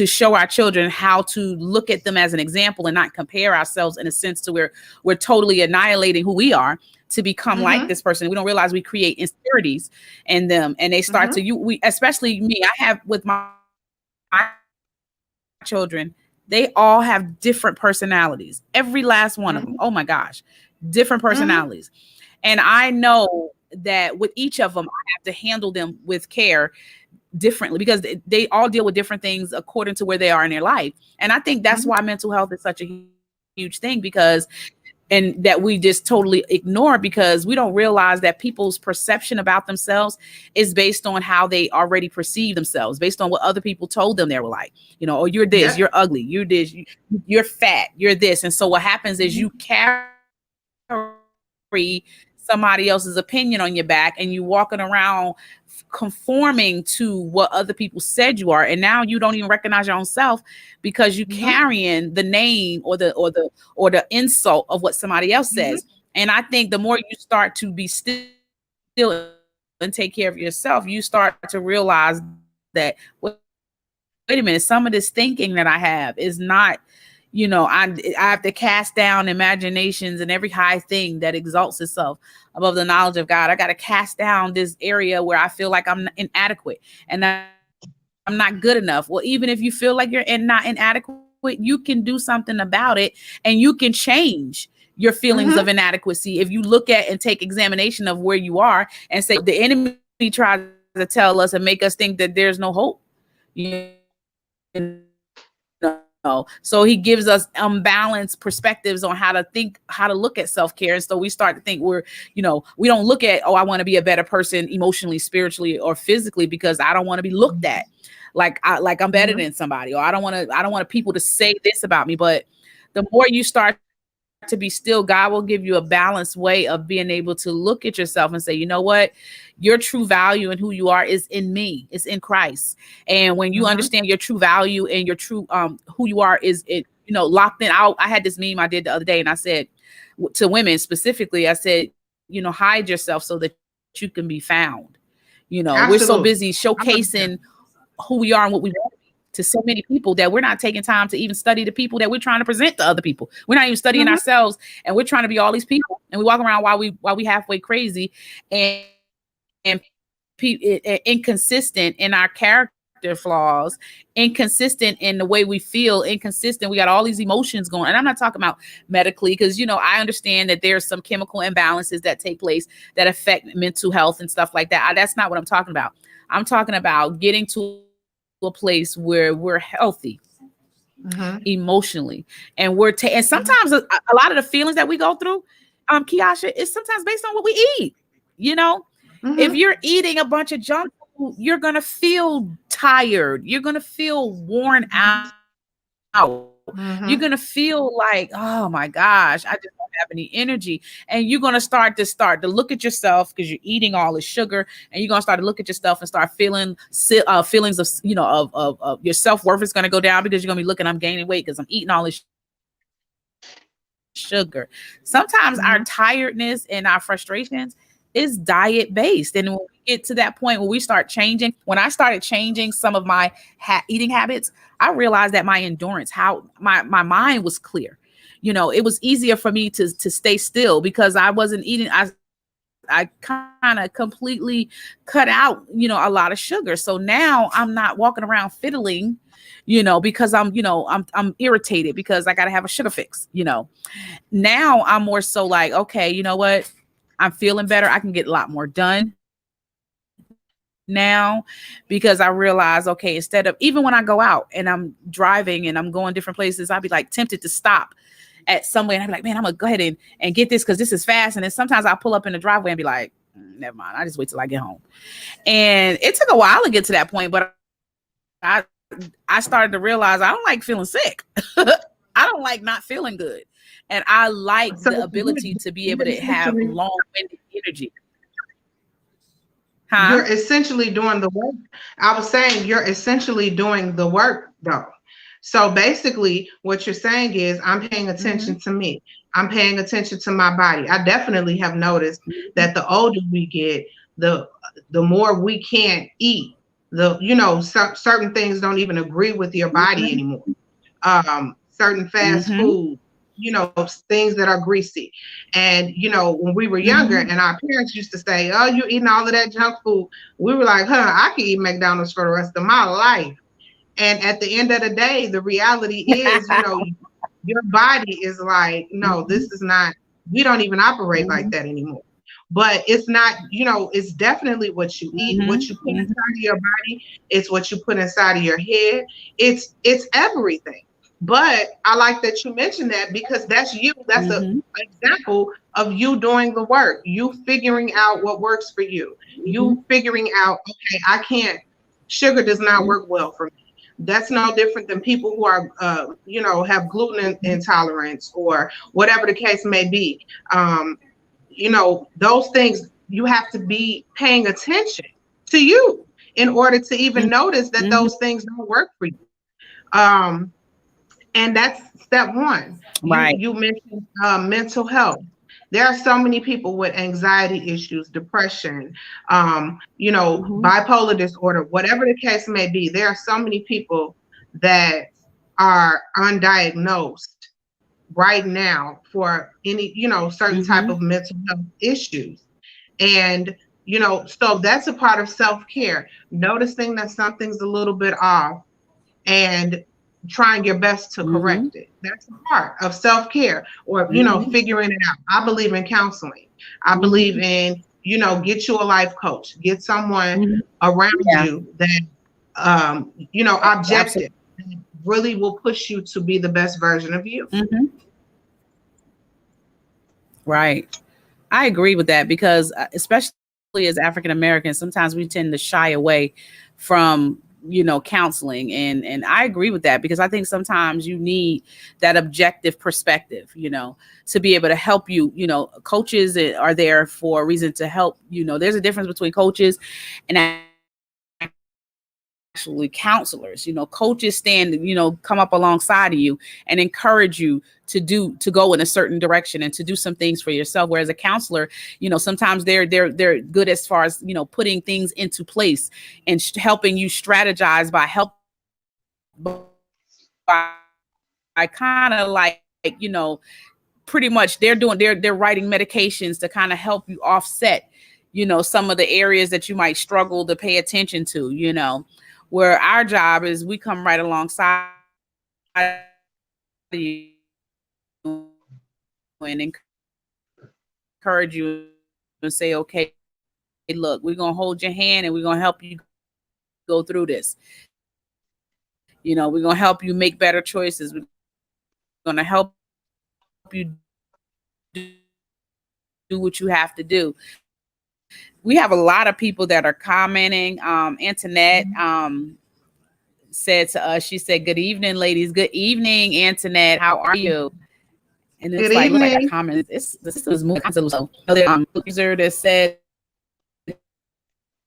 show our children how to look at them as an example and not compare ourselves, in a sense to where we're totally annihilating who we are to become like Mm-hmm. this person. We don't realize we create insecurities in them, and they start Mm-hmm. to we, especially me, I have with my children, they all have different personalities. Every last one of them. Mm-hmm. Oh my gosh, different Mm-hmm. personalities. And I know that with each of them, I have to handle them with care differently, because they all deal with different things according to where they are in their life. And I think that's Mm-hmm. why mental health is such a huge thing, because and that we just totally ignore, because we don't realize that people's perception about themselves is based on how they already perceive themselves, based on what other people told them they were like, oh, you're this, Yep. you're ugly, you're this, you're fat, you're this. And so what happens is you carry somebody else's opinion on your back, and you walking around conforming to what other people said you are, and now you don't even recognize your own self, because you Mm-hmm. carrying the name or the insult of what somebody else Mm-hmm. says. And I think the more you start to be still and take care of yourself, you start to realize that, wait a minute, some of this thinking that I have is not, I have to cast down imaginations and every high thing that exalts itself above the knowledge of God. I got to cast down this area where I feel like I'm inadequate and that I'm not good enough. Well, even if you feel like you're not inadequate, you can do something about it, and you can change your feelings Mm-hmm. of inadequacy if you look at and take examination of where you are and say the enemy tries to tell us and make us think that there's no hope. You So he gives us unbalanced perspectives on how to think, how to look at self-care. And so we start to think we don't look at, oh, I want to be a better person emotionally, spiritually, or physically, because I don't want to be looked at like I'm better than somebody, or I don't want people to say this about me. But the more you start to be still, God will give you a balanced way of being able to look at yourself and say, you know what, your true value and who you are is in me, it's in Christ. And when you Mm-hmm. understand your true value and your true who you are is it, locked in. I had this meme I did the other day, and I said to women specifically, I said, hide yourself so that you can be found. We're so busy Absolutely. I love showcasing that. who we are and what we want to so many people that we're not taking time to even study the people that we're trying to present to other people. We're not even studying Mm-hmm. ourselves, and we're trying to be all these people, and we walk around while we halfway crazy and inconsistent in our character flaws, inconsistent in the way we feel, inconsistent. We got all these emotions going. And I'm not talking about medically, because I understand that there's some chemical imbalances that take place that affect mental health and stuff like that. That's not what I'm talking about. I'm talking about getting to a place where we're healthy Mm-hmm. emotionally, and and Mm-hmm. sometimes a lot of the feelings that we go through, Kieasha, is sometimes based on what we eat. You know, if Mm-hmm. you're eating a bunch of junk food, you're gonna feel tired. You're gonna feel worn out. You're gonna feel like, oh my gosh, I just don't have any energy. And you're gonna start to look at yourself because you're eating all the sugar, and you're gonna start to look at yourself and start feeling feelings of of your self-worth is gonna go down because you're gonna be looking, I'm gaining weight because I'm eating all this sugar. Sometimes our tiredness and our frustrations is diet based. And when we get to that point where we start changing, when I started changing some of my eating habits, I realized that my endurance, how my mind was clear. It was easier for me to stay still because I wasn't eating. I kind of completely cut out, a lot of sugar. So now I'm not walking around fiddling, because I'm irritated because I got to have a sugar fix. Now I'm more so like, okay, you know what? I'm feeling better. I can get a lot more done now because I realize, okay, instead of, even when I go out and I'm driving and I'm going different places, I'd be like tempted to stop at somewhere and I'm like, man, I'm gonna go ahead and get this because this is fast. And then sometimes I'll pull up in the driveway and be like, never mind, I just wait till I get home. And it took a while to get to that point, but I started to realize I don't like feeling sick. I don't like not feeling good. And I like the ability to be able to have long-winded energy. You're essentially doing the work. I was saying you're essentially doing the work though. So basically what you're saying is I'm paying attention to me. I'm paying attention to my body. I definitely have noticed that the older we get, the more we can't eat. Certain things don't even agree with your body anymore. Certain fast food, things that are greasy. And, when we were younger and our parents used to say, oh, you're eating all of that junk food. We were like, I can eat McDonald's for the rest of my life. And at the end of the day, the reality is, your body is like, no, this is not, we don't even operate like that anymore. But it's not, it's definitely what you eat, what you put inside of your body. It's what you put inside of your head. It's everything. But I like that you mentioned that because that's you. That's an example of you doing the work. You figuring out what works for you. You figuring out, okay, sugar does not work well for me. That's no different than people who are, have gluten intolerance or whatever the case may be. Those things, you have to be paying attention to you in order to even notice that those things don't work for you. And that's step one. Right. You mentioned mental health. There are so many people with anxiety issues, depression, bipolar disorder, whatever the case may be. There are so many people that are undiagnosed right now for any, certain type of mental health issues. And, so that's a part of self-care, noticing that something's a little bit off and trying your best to correct it. That's a part of self-care or, figuring it out. I believe in counseling. I believe in, get you a life coach, get someone around you that, objective, really will push you to be the best version of you. Right. I agree with that because especially as African Americans, sometimes we tend to shy away from, counseling. And I agree with that because I think sometimes you need that objective perspective, to be able to help you. Coaches are there for a reason to help. There's a difference between coaches and actually counselors. Coaches stand, come up alongside of you and encourage you to go in a certain direction and to do some things for yourself. Whereas a counselor, sometimes they're good as far as, putting things into place and helping you strategize by kind of like, pretty much they're writing medications to kind of help you offset, some of the areas that you might struggle to pay attention to, where our job is we come right alongside you and encourage you and say, okay, look, we're going to hold your hand and we're going to help you go through this. We're going to help you make better choices. We're going to help you do what you have to do. We have a lot of people that are commenting. Antoinette, said to us, she said, "Good evening, ladies. Good evening, Antoinette. How are you?" And it's Good like, look like that evening. comment. It's the system is moving. So user that said,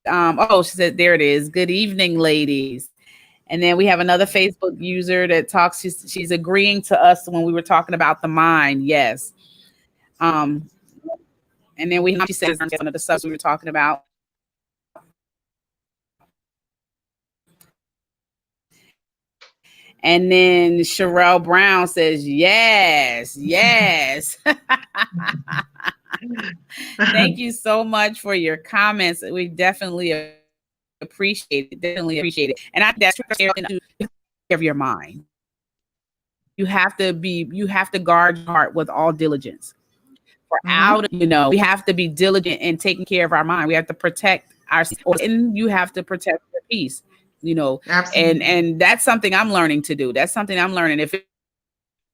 oh, she said, there it is. Good evening, ladies. And then we have another Facebook user that talks. She's agreeing to us when we were talking about the mind. Yes. Um, and then she says one of the subs we were talking about. And then Sherelle Brown says, yes, yes. Thank you so much for your comments. We definitely appreciate it. Definitely appreciate it. And I think that's of your mind. You have to guard your heart with all diligence. For we have to be diligent in taking care of our mind. We have to protect ourselves, and you have to protect your peace. Absolutely. And that's something I'm learning to do. That's something I'm learning. If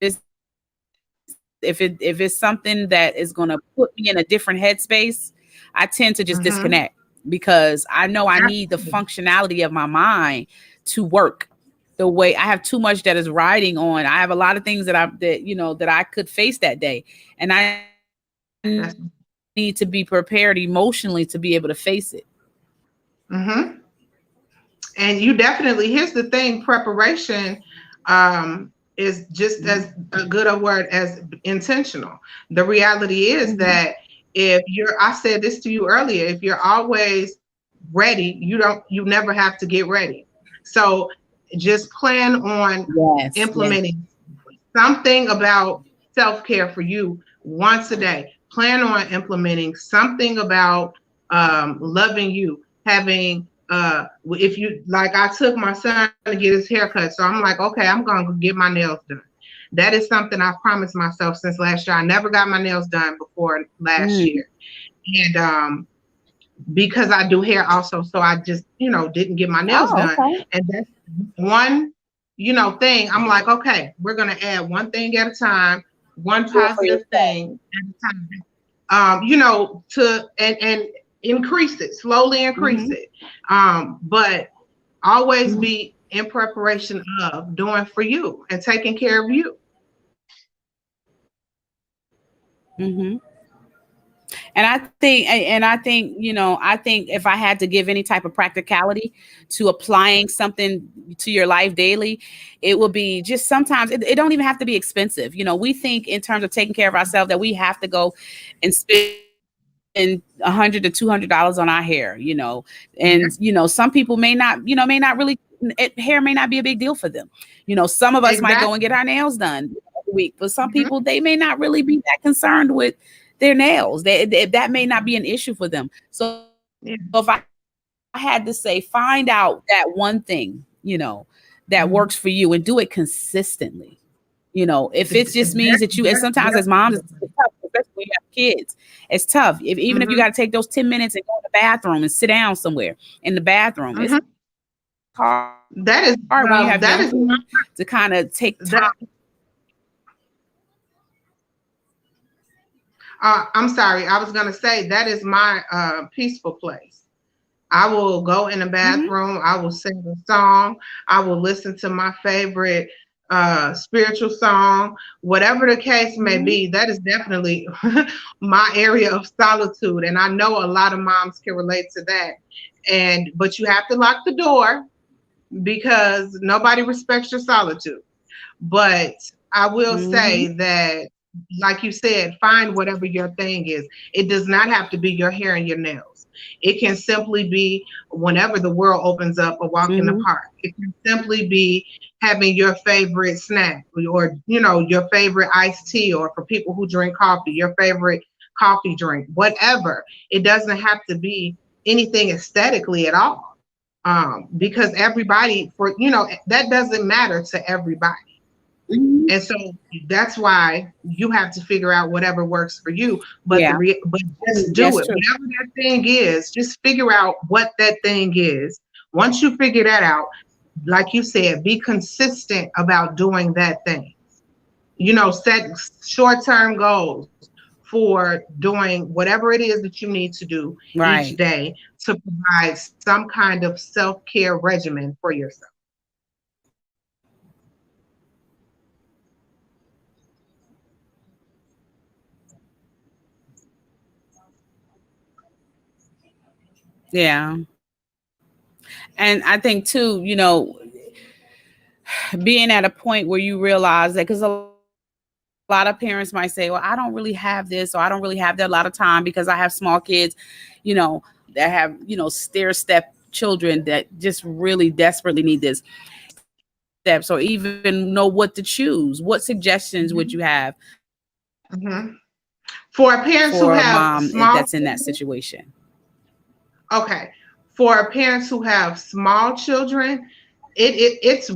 it's something that is going to put me in a different headspace, I tend to just disconnect, because I know I need the functionality of my mind to work the way. I have too much that is riding on. I have a lot of things that I could face that day, and I need to be prepared emotionally to be able to face it. And you definitely, here's the thing, preparation is just as a good a word as intentional. The reality is that if I said this to you earlier, if you're always ready, you never have to get ready. So just plan on implementing something about self-care for you once a day. Plan on implementing something about loving you, having if you like, I took my son to get his haircut, so I'm like, okay, I'm gonna get my nails done. That is something I promised myself since last year. I never got my nails done before last year, and because I do hair also, so I just didn't get my nails done. And that's one thing. I'm like, okay, we're gonna add one thing at a time, one positive thing at a time, to and increase it, slowly increase it. But always be in preparation of doing for you and taking care of you. And I think, I think if I had to give any type of practicality to applying something to your life daily, it would be just, sometimes it don't even have to be expensive. We think in terms of taking care of ourselves that we have to go and spend $100 to $200 on our hair, and some people may not really, hair may not be a big deal for them. Some of us might go and get our nails done every week, but some people, they may not really be that concerned with their nails. That may not be an issue for them. So if I had to say, find out that one thing, that works for you, and do it consistently. If it just means that and sometimes as moms, it's tough, especially when you have kids, it's tough. Even if you got to take those 10 minutes and go to the bathroom and sit down somewhere in the bathroom, it's hard. That is hard when you have to kind of take time. I'm sorry. I was going to say that is my peaceful place. I will go in the bathroom. I will sing a song. I will listen to my favorite spiritual song, whatever the case may be. That is definitely my area of solitude. And I know a lot of moms can relate to that. But you have to lock the door, because nobody respects your solitude. But I will say that, like you said, find whatever your thing is. It does not have to be your hair and your nails. It can simply be whenever the world opens up, a walk in the park. It can simply be having your favorite snack, or your favorite iced tea, or for people who drink coffee, your favorite coffee drink, whatever. It doesn't have to be anything aesthetically at all, because everybody, that doesn't matter to everybody. And so that's why you have to figure out whatever works for you. But but just do it. Whatever that thing is, just figure out what that thing is. Once you figure that out, like you said, be consistent about doing that thing. Set short-term goals for doing whatever it is that you need to do each day to provide some kind of self-care regimen for yourself. Yeah. And I think too, being at a point where you realize that, because a lot of parents might say, well, I don't really have this, or I don't really have that a lot of time because I have small kids, you know, that have, stair step children that just really desperately need this steps, or even know what to choose. What suggestions would you have Mm-hmm. For parents who for a have mom small that's in that children, situation? okay. For parents who have small children, it's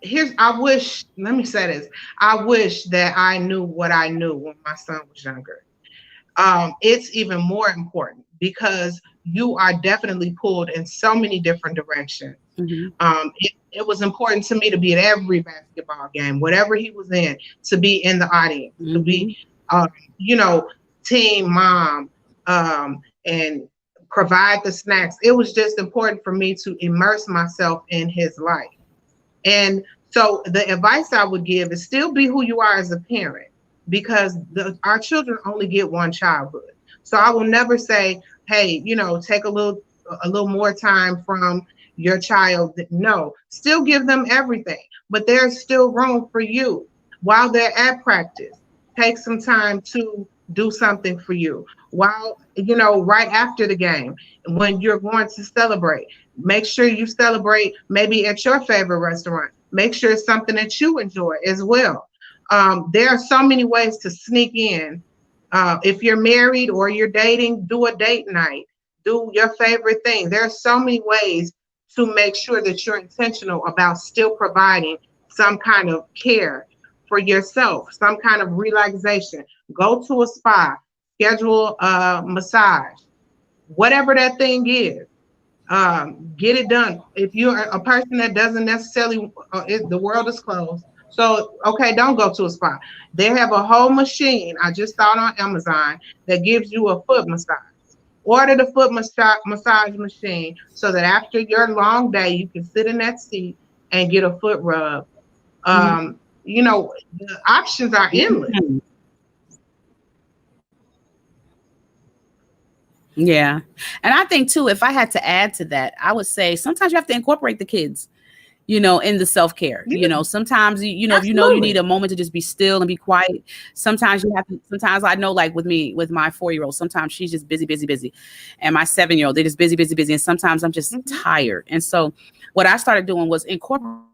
here's I wish, let me say this. I wish that I knew what I knew when my son was younger. It's even more important because you are definitely pulled in so many different directions. Mm-hmm. It was important to me to be at every basketball game, whatever he was in, to be in the audience, to be, Mm-hmm. um, you know, team mom, and provide the snacks. It was just important for me to immerse myself in his life. And so the advice I would give is still be who you are as a parent, because our children only get one childhood. So I will never say, hey, take a little more time from your child. No, still give them everything, but there's still room for you while they're at practice. Take some time to do something for you while, right after the game, when you're going to celebrate. Make sure you celebrate maybe at your favorite restaurant. Make sure it's something that you enjoy as well. There are so many ways to sneak in. If you're married or you're dating, do a date night. Do your favorite thing. There are so many ways to make sure that you're intentional about still providing some kind of care for yourself, some kind of relaxation. Go to a spa, schedule a massage, whatever that thing is. Get it done. If you're a person that doesn't necessarily, the world is closed. So, okay, don't go to a spa. They have a whole machine I just saw it on Amazon that gives you a foot massage. Order the foot massage machine so that after your long day, you can sit in that seat and get a foot rub. The options are endless. Mm-hmm. Yeah. And I think too, if I had to add to that, I would say sometimes you have to incorporate the kids, in the self-care. Yeah, Sometimes if you need absolutely. a moment to just be still and be quiet. Sometimes I know, like with me, with my 4-year-old, sometimes she's just busy, busy, busy. And my 7-year-old, they're just busy, busy, busy. And sometimes I'm just Mhm. tired. And so what I started doing was incorporating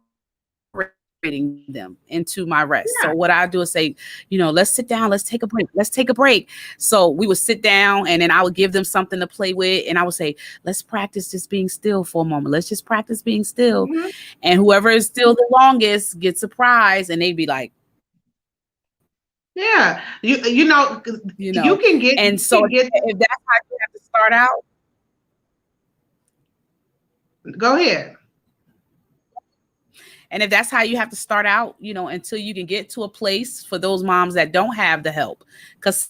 them into my rest. So Yeah. what I do is say, let's sit down, let's take a break, let's take a break. So we would sit down, and then I would give them something to play with, and I would say, let's practice just being still for a moment. Let's just practice being still. Mhm. And whoever is still the longest gets a prize, and they'd be like, Yeah. You can get and you so can get if that's how you have to start out. go ahead. And if that's how you have to start out, until you can get to a place for those moms that don't have the help, because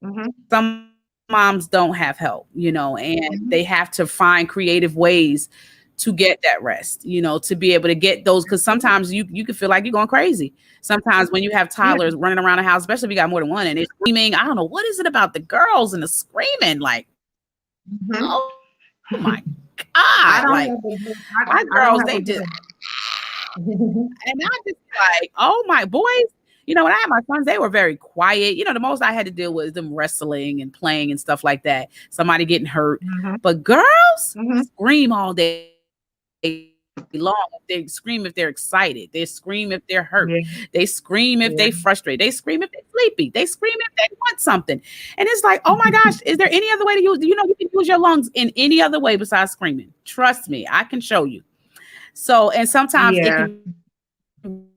Mhm. some moms don't have help, and Mhm. they have to find creative ways to get that rest, to be able to get those. Because sometimes you can feel like you're going crazy. Sometimes when you have Yeah. toddlers running around the house, especially if you got more than one, and they're screaming, I don't know what is it about the girls and the screaming, like, Mhm. oh my I God, don't like have a good. my I don't girls, have they a just, good. and I just like, oh my boys, when I had my sons, they were very quiet. The most I had to deal with them wrestling and playing and stuff like that. Somebody getting hurt. Mhm. But girls Mhm. scream all day long. They scream if they're excited. They scream if they're hurt. Yeah. They scream if Yeah. they frustrated. They scream if they're sleepy. They scream if they want something. And it's like, oh my gosh, is there any other way to use? You can use your lungs in any other way besides screaming. Trust me, I can show you. So, and sometimes it Yeah. can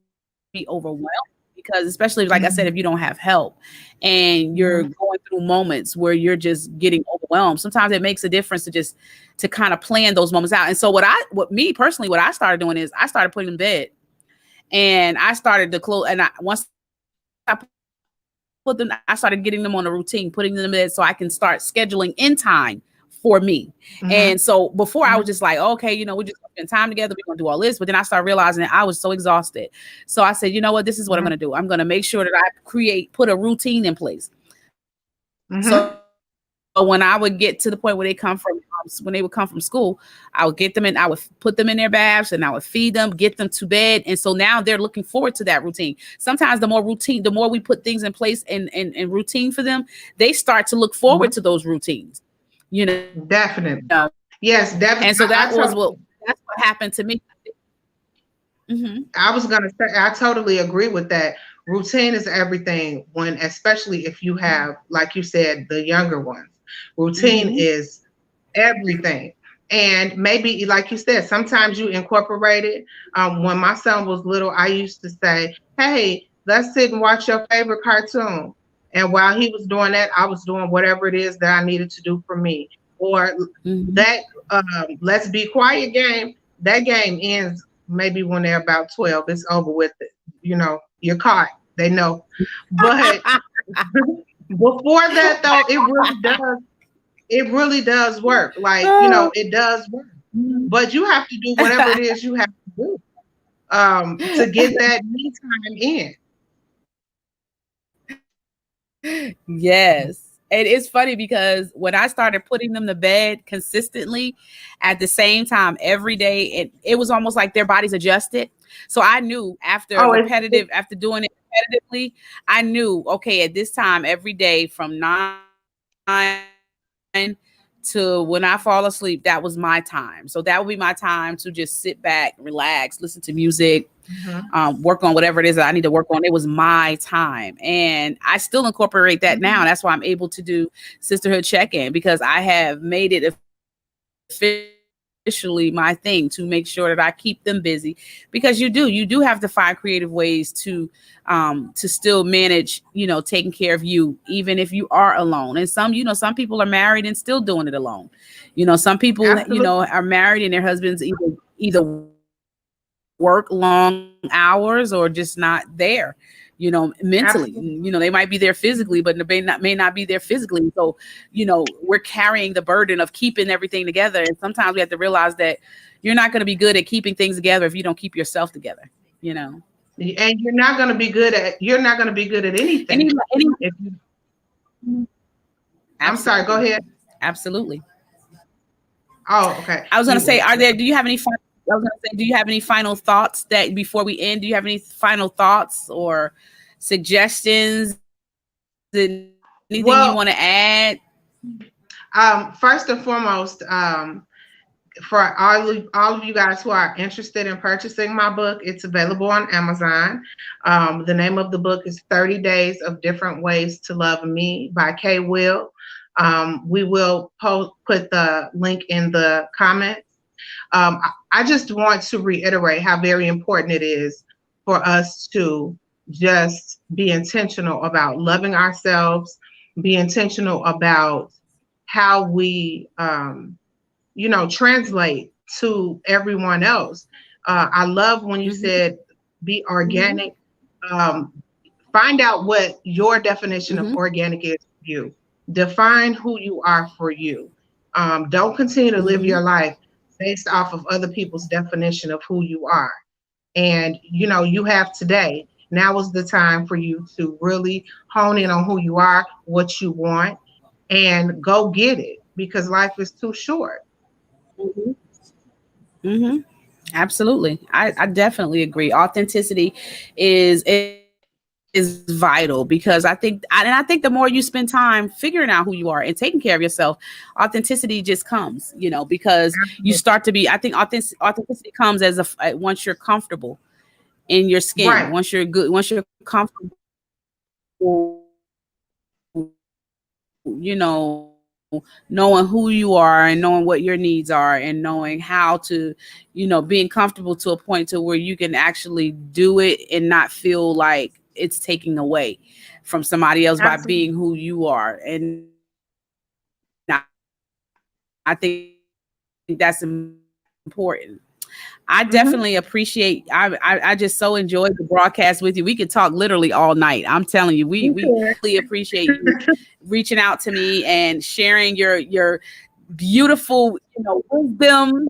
be overwhelmed, because especially like I said, if Mhm. you don't have help and you're Mhm. going through moments where you're just getting overwhelmed, sometimes it makes a difference to kind of plan those moments out. And so what me personally, what I started doing is I started putting them in bed, and I started to close. And once I I started getting them on a routine, putting them in bed so I can start scheduling in time for me. Mhm. And so before I was Mhm. just like, okay, we just spend time together. We're gonna do all this. But then I started realizing that I was so exhausted. So I said, you know what? This is what I'm Mhm. gonna do. I'm gonna make sure that I put a routine in place. Mhm. So when I would get to the point where they come from when they would come from school, I would get them in, I would put them in their baths and I would feed them, get them to bed. And so now they're looking forward to that routine. Sometimes the more we put things in place and routine for them, they start to look forward to those routines, you know. Definitely. Yes, definitely. And so that's what happened to me. I was going to say, I totally agree with that. Routine is everything when, especially if you have, like you said, the younger ones. Routine is everything. And maybe, like you said, sometimes you incorporate it. When my son was little, I used to say, hey, let's sit and watch your favorite cartoon. And while he was doing that, I was doing whatever it is that I needed to do for me. Or that let's be quiet game, that game ends maybe when they're about 12. It's over with it. You know, you're caught. They know. But before that, though, it really does work. Like, you know, it does work. But you have to do whatever it is you have to do to get that me time in. Yes. And it's funny because when I started putting them to bed consistently at the same time every day, it was almost like their bodies adjusted. So I knew after doing it repetitively, I knew, okay, at this time every day from 9 to when I fall asleep, that was my time. So that would be my time to just sit back, relax, listen to music, work on whatever it is that I need to work on. It was my time. And I still incorporate that now. That's why I'm able to do Sisterhood Check-In, because I have made it officially my thing to make sure that I keep them busy, because you do have to find creative ways to still manage, you know, taking care of you, even if you are alone. And some people are married and still doing it alone. You know, some people, you know, are married and their husbands either work long hours or just not there, you know, mentally. You know, they might be there physically, but they may not be there physically. So, you know, we're carrying the burden of keeping everything together. And sometimes we have to realize that you're not going to be good at keeping things together if you don't keep yourself together, you know. And you're not going to be good at anything. I'm sorry, go ahead. Absolutely. Oh, okay. I was going to say, do you have any final thoughts that before we end? Do you have any final thoughts or suggestions? Anything you want to add? First and foremost, for all of you guys who are interested in purchasing my book, it's available on Amazon. The name of the book is 30 Days of Different Ways to Love Me by Kay Will. We will put the link in the comments. I just want to reiterate how very important it is for us to just be intentional about loving ourselves, be intentional about how we, you know, translate to everyone else. I love when you said be organic. Find out what your definition of organic is for you. Define who you are for you. Don't continue to live your life based off of other people's definition of who you are. And, you know, you have today. Now is the time for you to really hone in on who you are, what you want, and go get it, because life is too short. Absolutely. I definitely agree. Authenticity is vital, because I think the more you spend time figuring out who you are and taking care of yourself, authenticity just comes, you know, because you start to be, I think authenticity comes as once you're comfortable in your skin, once you're good, once you're comfortable, you know, knowing who you are and knowing what your needs are and knowing how to, you know, being comfortable to a point to where you can actually do it and not feel like it's taking away from somebody else by being who you are. And I think that's important. I definitely appreciate, I just so enjoyed the broadcast with you. We could talk literally all night. I'm telling you, we really appreciate you reaching out to me and sharing your beautiful, you know, wisdom,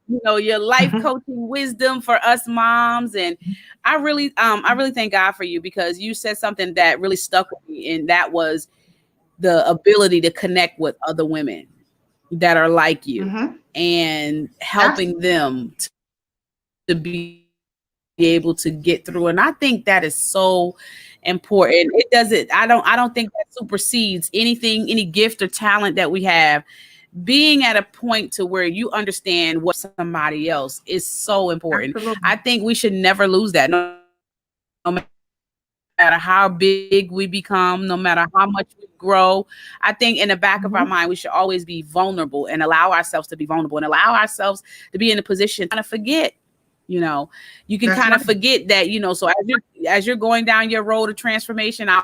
you know, your life coaching wisdom for us moms. And I really thank God for you, because you said something that really stuck with me, and that was the ability to connect with other women. that are like you Mm-hmm. and helping them to be able to get through. And I think that is so important. It doesn't, I don't think that supersedes anything, any gift or talent that we have. Being at a point to where you understand what somebody else is so important. Absolutely. I think we should never lose that. No matter how big we become, no matter how much we grow, I think in the back of our mind, we should always be vulnerable and allow ourselves to be vulnerable and allow ourselves to be in a position to kind of forget. You know, you can kind of forget that, you know, so as you're going down your road of transformation, I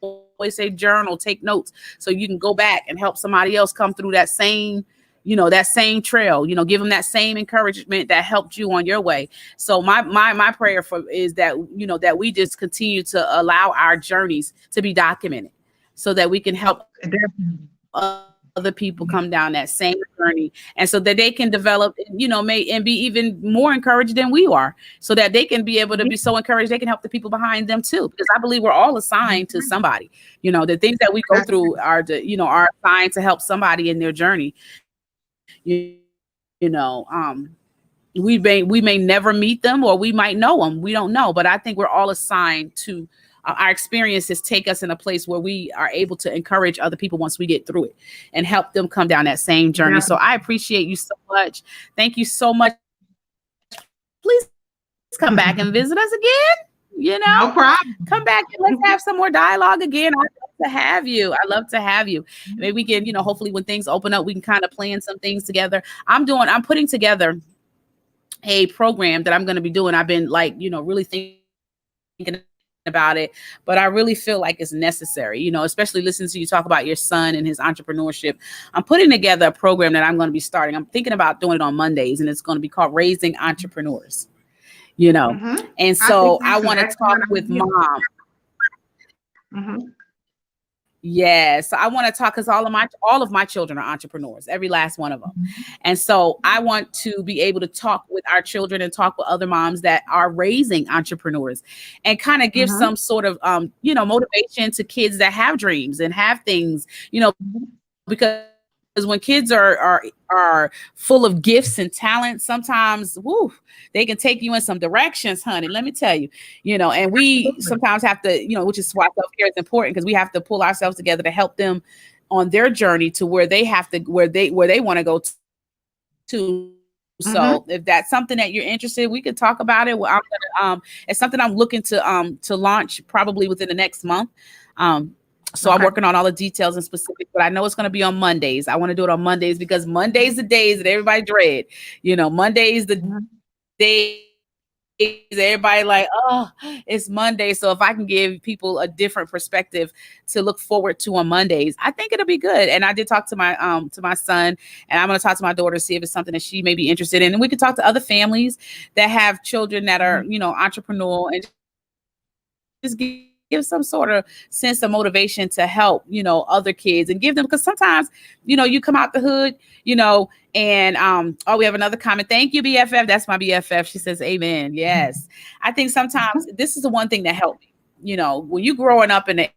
always say journal, take notes, so you can go back and help somebody else come through that same, you know, that same trail, you know, give them that same encouragement that helped you on your way. So my prayer for is that, you know, that we just continue to allow our journeys to be documented so that we can help other people come down that same journey, and so that they can develop, you know, and be even more encouraged than we are, so that they can be able to be so encouraged they can help the people behind them too, because I believe we're all assigned to somebody. You know, the things that we go through are are assigned to help somebody in their journey. You know, we may never meet them, or we might know them, we don't know, but I think we're all assigned to our experiences take us in a place where we are able to encourage other people once we get through it and help them come down that same journey. So I appreciate you so much. Thank you so much. Please come back and visit us again. You know, no problem. Come back and let's have some more dialogue again. I'd love to have you. I love to have you. Maybe we can, you know, hopefully when things open up, we can kind of plan some things together. I'm putting together a program that I'm going to be doing. I've been like, you know, really thinking about it, but I really feel like it's necessary, you know, especially listening to you talk about your son and his entrepreneurship. I'm putting together a program that I'm going to be starting. I'm thinking about doing it on Mondays, and it's going to be called Raising Entrepreneurs, you know. And so I want to talk with mom. Yeah, so I want to talk, because all of my children are entrepreneurs, every last one of them. And so I want to be able to talk with our children and talk with other moms that are raising entrepreneurs, and kind of give some sort of you know, motivation to kids that have dreams and have things, you know, because when kids are full of gifts and talents, sometimes they can take you in some directions, honey. Let me tell you, you know, and we sometimes have to, you know, which is why self-care is important, because we have to pull ourselves together to help them on their journey to where they want to go to. So if that's something that you're interested in, we could talk about it. Well, I'm gonna, it's something I'm looking to launch probably within the next month. So I'm working on all the details and specifics, but I know it's going to be on Mondays. I want to do it on Mondays because Mondays the days that everybody dread. You know, Mondays the days everybody like, oh, it's Monday. So if I can give people a different perspective to look forward to on Mondays, I think it'll be good. And I did talk to my son, and I'm going to talk to my daughter to see if it's something that she may be interested in. And we can talk to other families that have children that are, you know, entrepreneurial, and just give some sort of sense of motivation to help, you know, other kids, and give them, because sometimes, you know, you come out the hood, you know, and we have another comment. Thank you, BFF. That's my BFF. She says, amen. Yes. I think sometimes this is the one thing that helped me, you know, when you growing up in an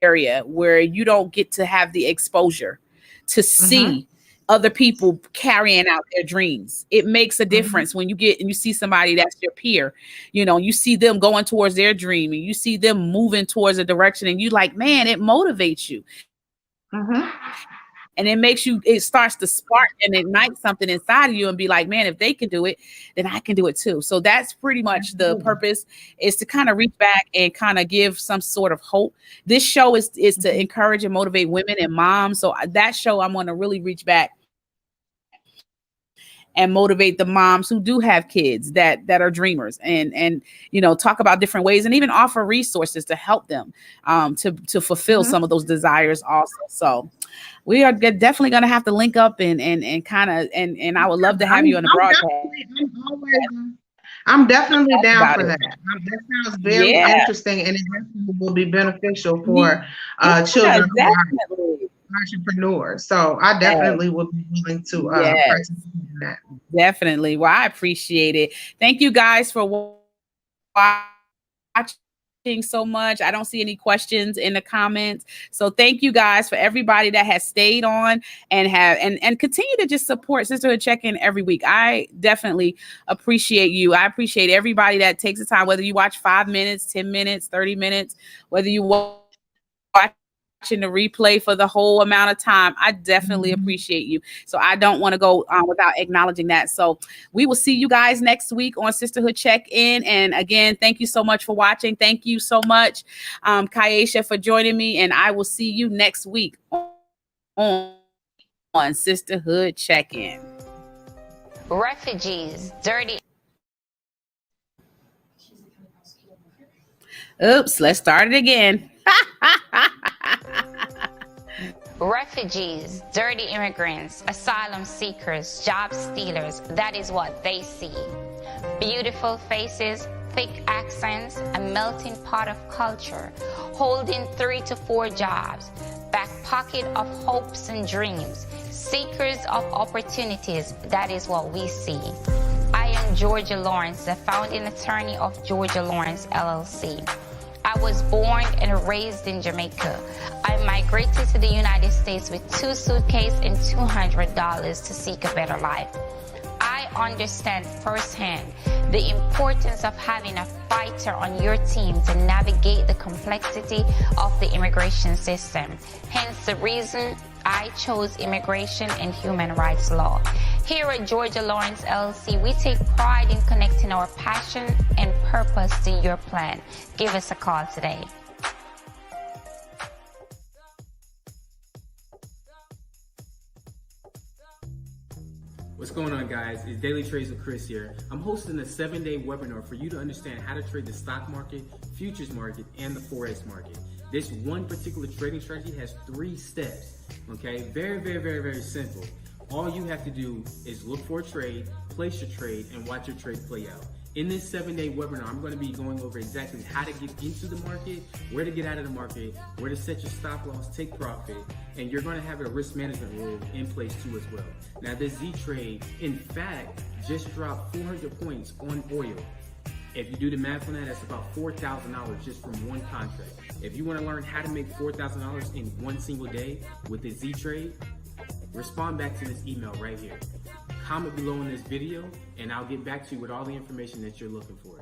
area where you don't get to have the exposure to see other people carrying out their dreams. It makes a difference when you get and you see somebody that's your peer, you know, you see them going towards their dream, and you see them moving towards a direction, and you like, man, it motivates you. And it makes you, it starts to spark and ignite something inside of you, and be like, man, if they can do it, then I can do it too. So that's pretty much the purpose, is to kind of reach back and kind of give some sort of hope. This show is to encourage and motivate women and moms. So that show, I'm going to really reach back and motivate the moms who do have kids that are dreamers, and you know, talk about different ways, and even offer resources to help them to fulfill some of those desires also. So we are definitely going to have to link up and kind of, and I would love to have you on the broadcast. I'm definitely down for that. That sounds very interesting, and it definitely will be beneficial for children who are entrepreneurs. So I definitely would be willing to participate in that. Definitely. Well, I appreciate it. Thank you guys for watching. so much. I don't see any questions in the comments. So thank you guys for everybody that has stayed on and continue to just support Sisterhood Check-In every week. I definitely appreciate you. I appreciate everybody that takes the time, whether you watch 5 minutes, 10 minutes, 30 minutes, whether you watching the replay for the whole amount of time. I definitely appreciate you. So I don't want to go without acknowledging that. So we will see you guys next week on Sisterhood Check-In. And again, thank you so much for watching. Thank you so much, Kieasha, for joining me. And I will see you next week on Sisterhood Check-In. Refugees, dirty. Oops, let's start it again. Refugees, dirty immigrants, asylum seekers, job stealers, that is what they see. Beautiful faces, thick accents, a melting pot of culture, holding 3 to 4 jobs, back pocket of hopes and dreams, seekers of opportunities, that is what we see. I am Georgia Lawrence, the founding attorney of Georgia Lawrence LLC. I was born and raised in Jamaica. I migrated to the United States with 2 suitcases and $200 to seek a better life. I understand firsthand the importance of having a fighter on your team to navigate the complexity of the immigration system. Hence the reason I chose immigration and human rights law. Here at Georgia Lawrence LLC, we take pride in connecting our passion and purpose to your plan. Give us a call today. What's going on, guys? It's Daily Trades with Chris here. I'm hosting a 7-day webinar for you to understand how to trade the stock market, futures market, and the Forex market. This one particular trading strategy has 3 steps, okay? Very simple. All you have to do is look for a trade, place your trade, and watch your trade play out. In this 7-day webinar, I'm going to be going over exactly how to get into the market, where to get out of the market, where to set your stop loss, take profit, and you're going to have a risk management rule in place too as well. Now, this Z trade, in fact, just dropped 400 points on oil. If you do the math on that, that's about $4,000 just from one contract. If you want to learn how to make $4,000 in one single day with the Z trade, respond back to this email right here. Comment below in this video, and I'll get back to you with all the information that you're looking for.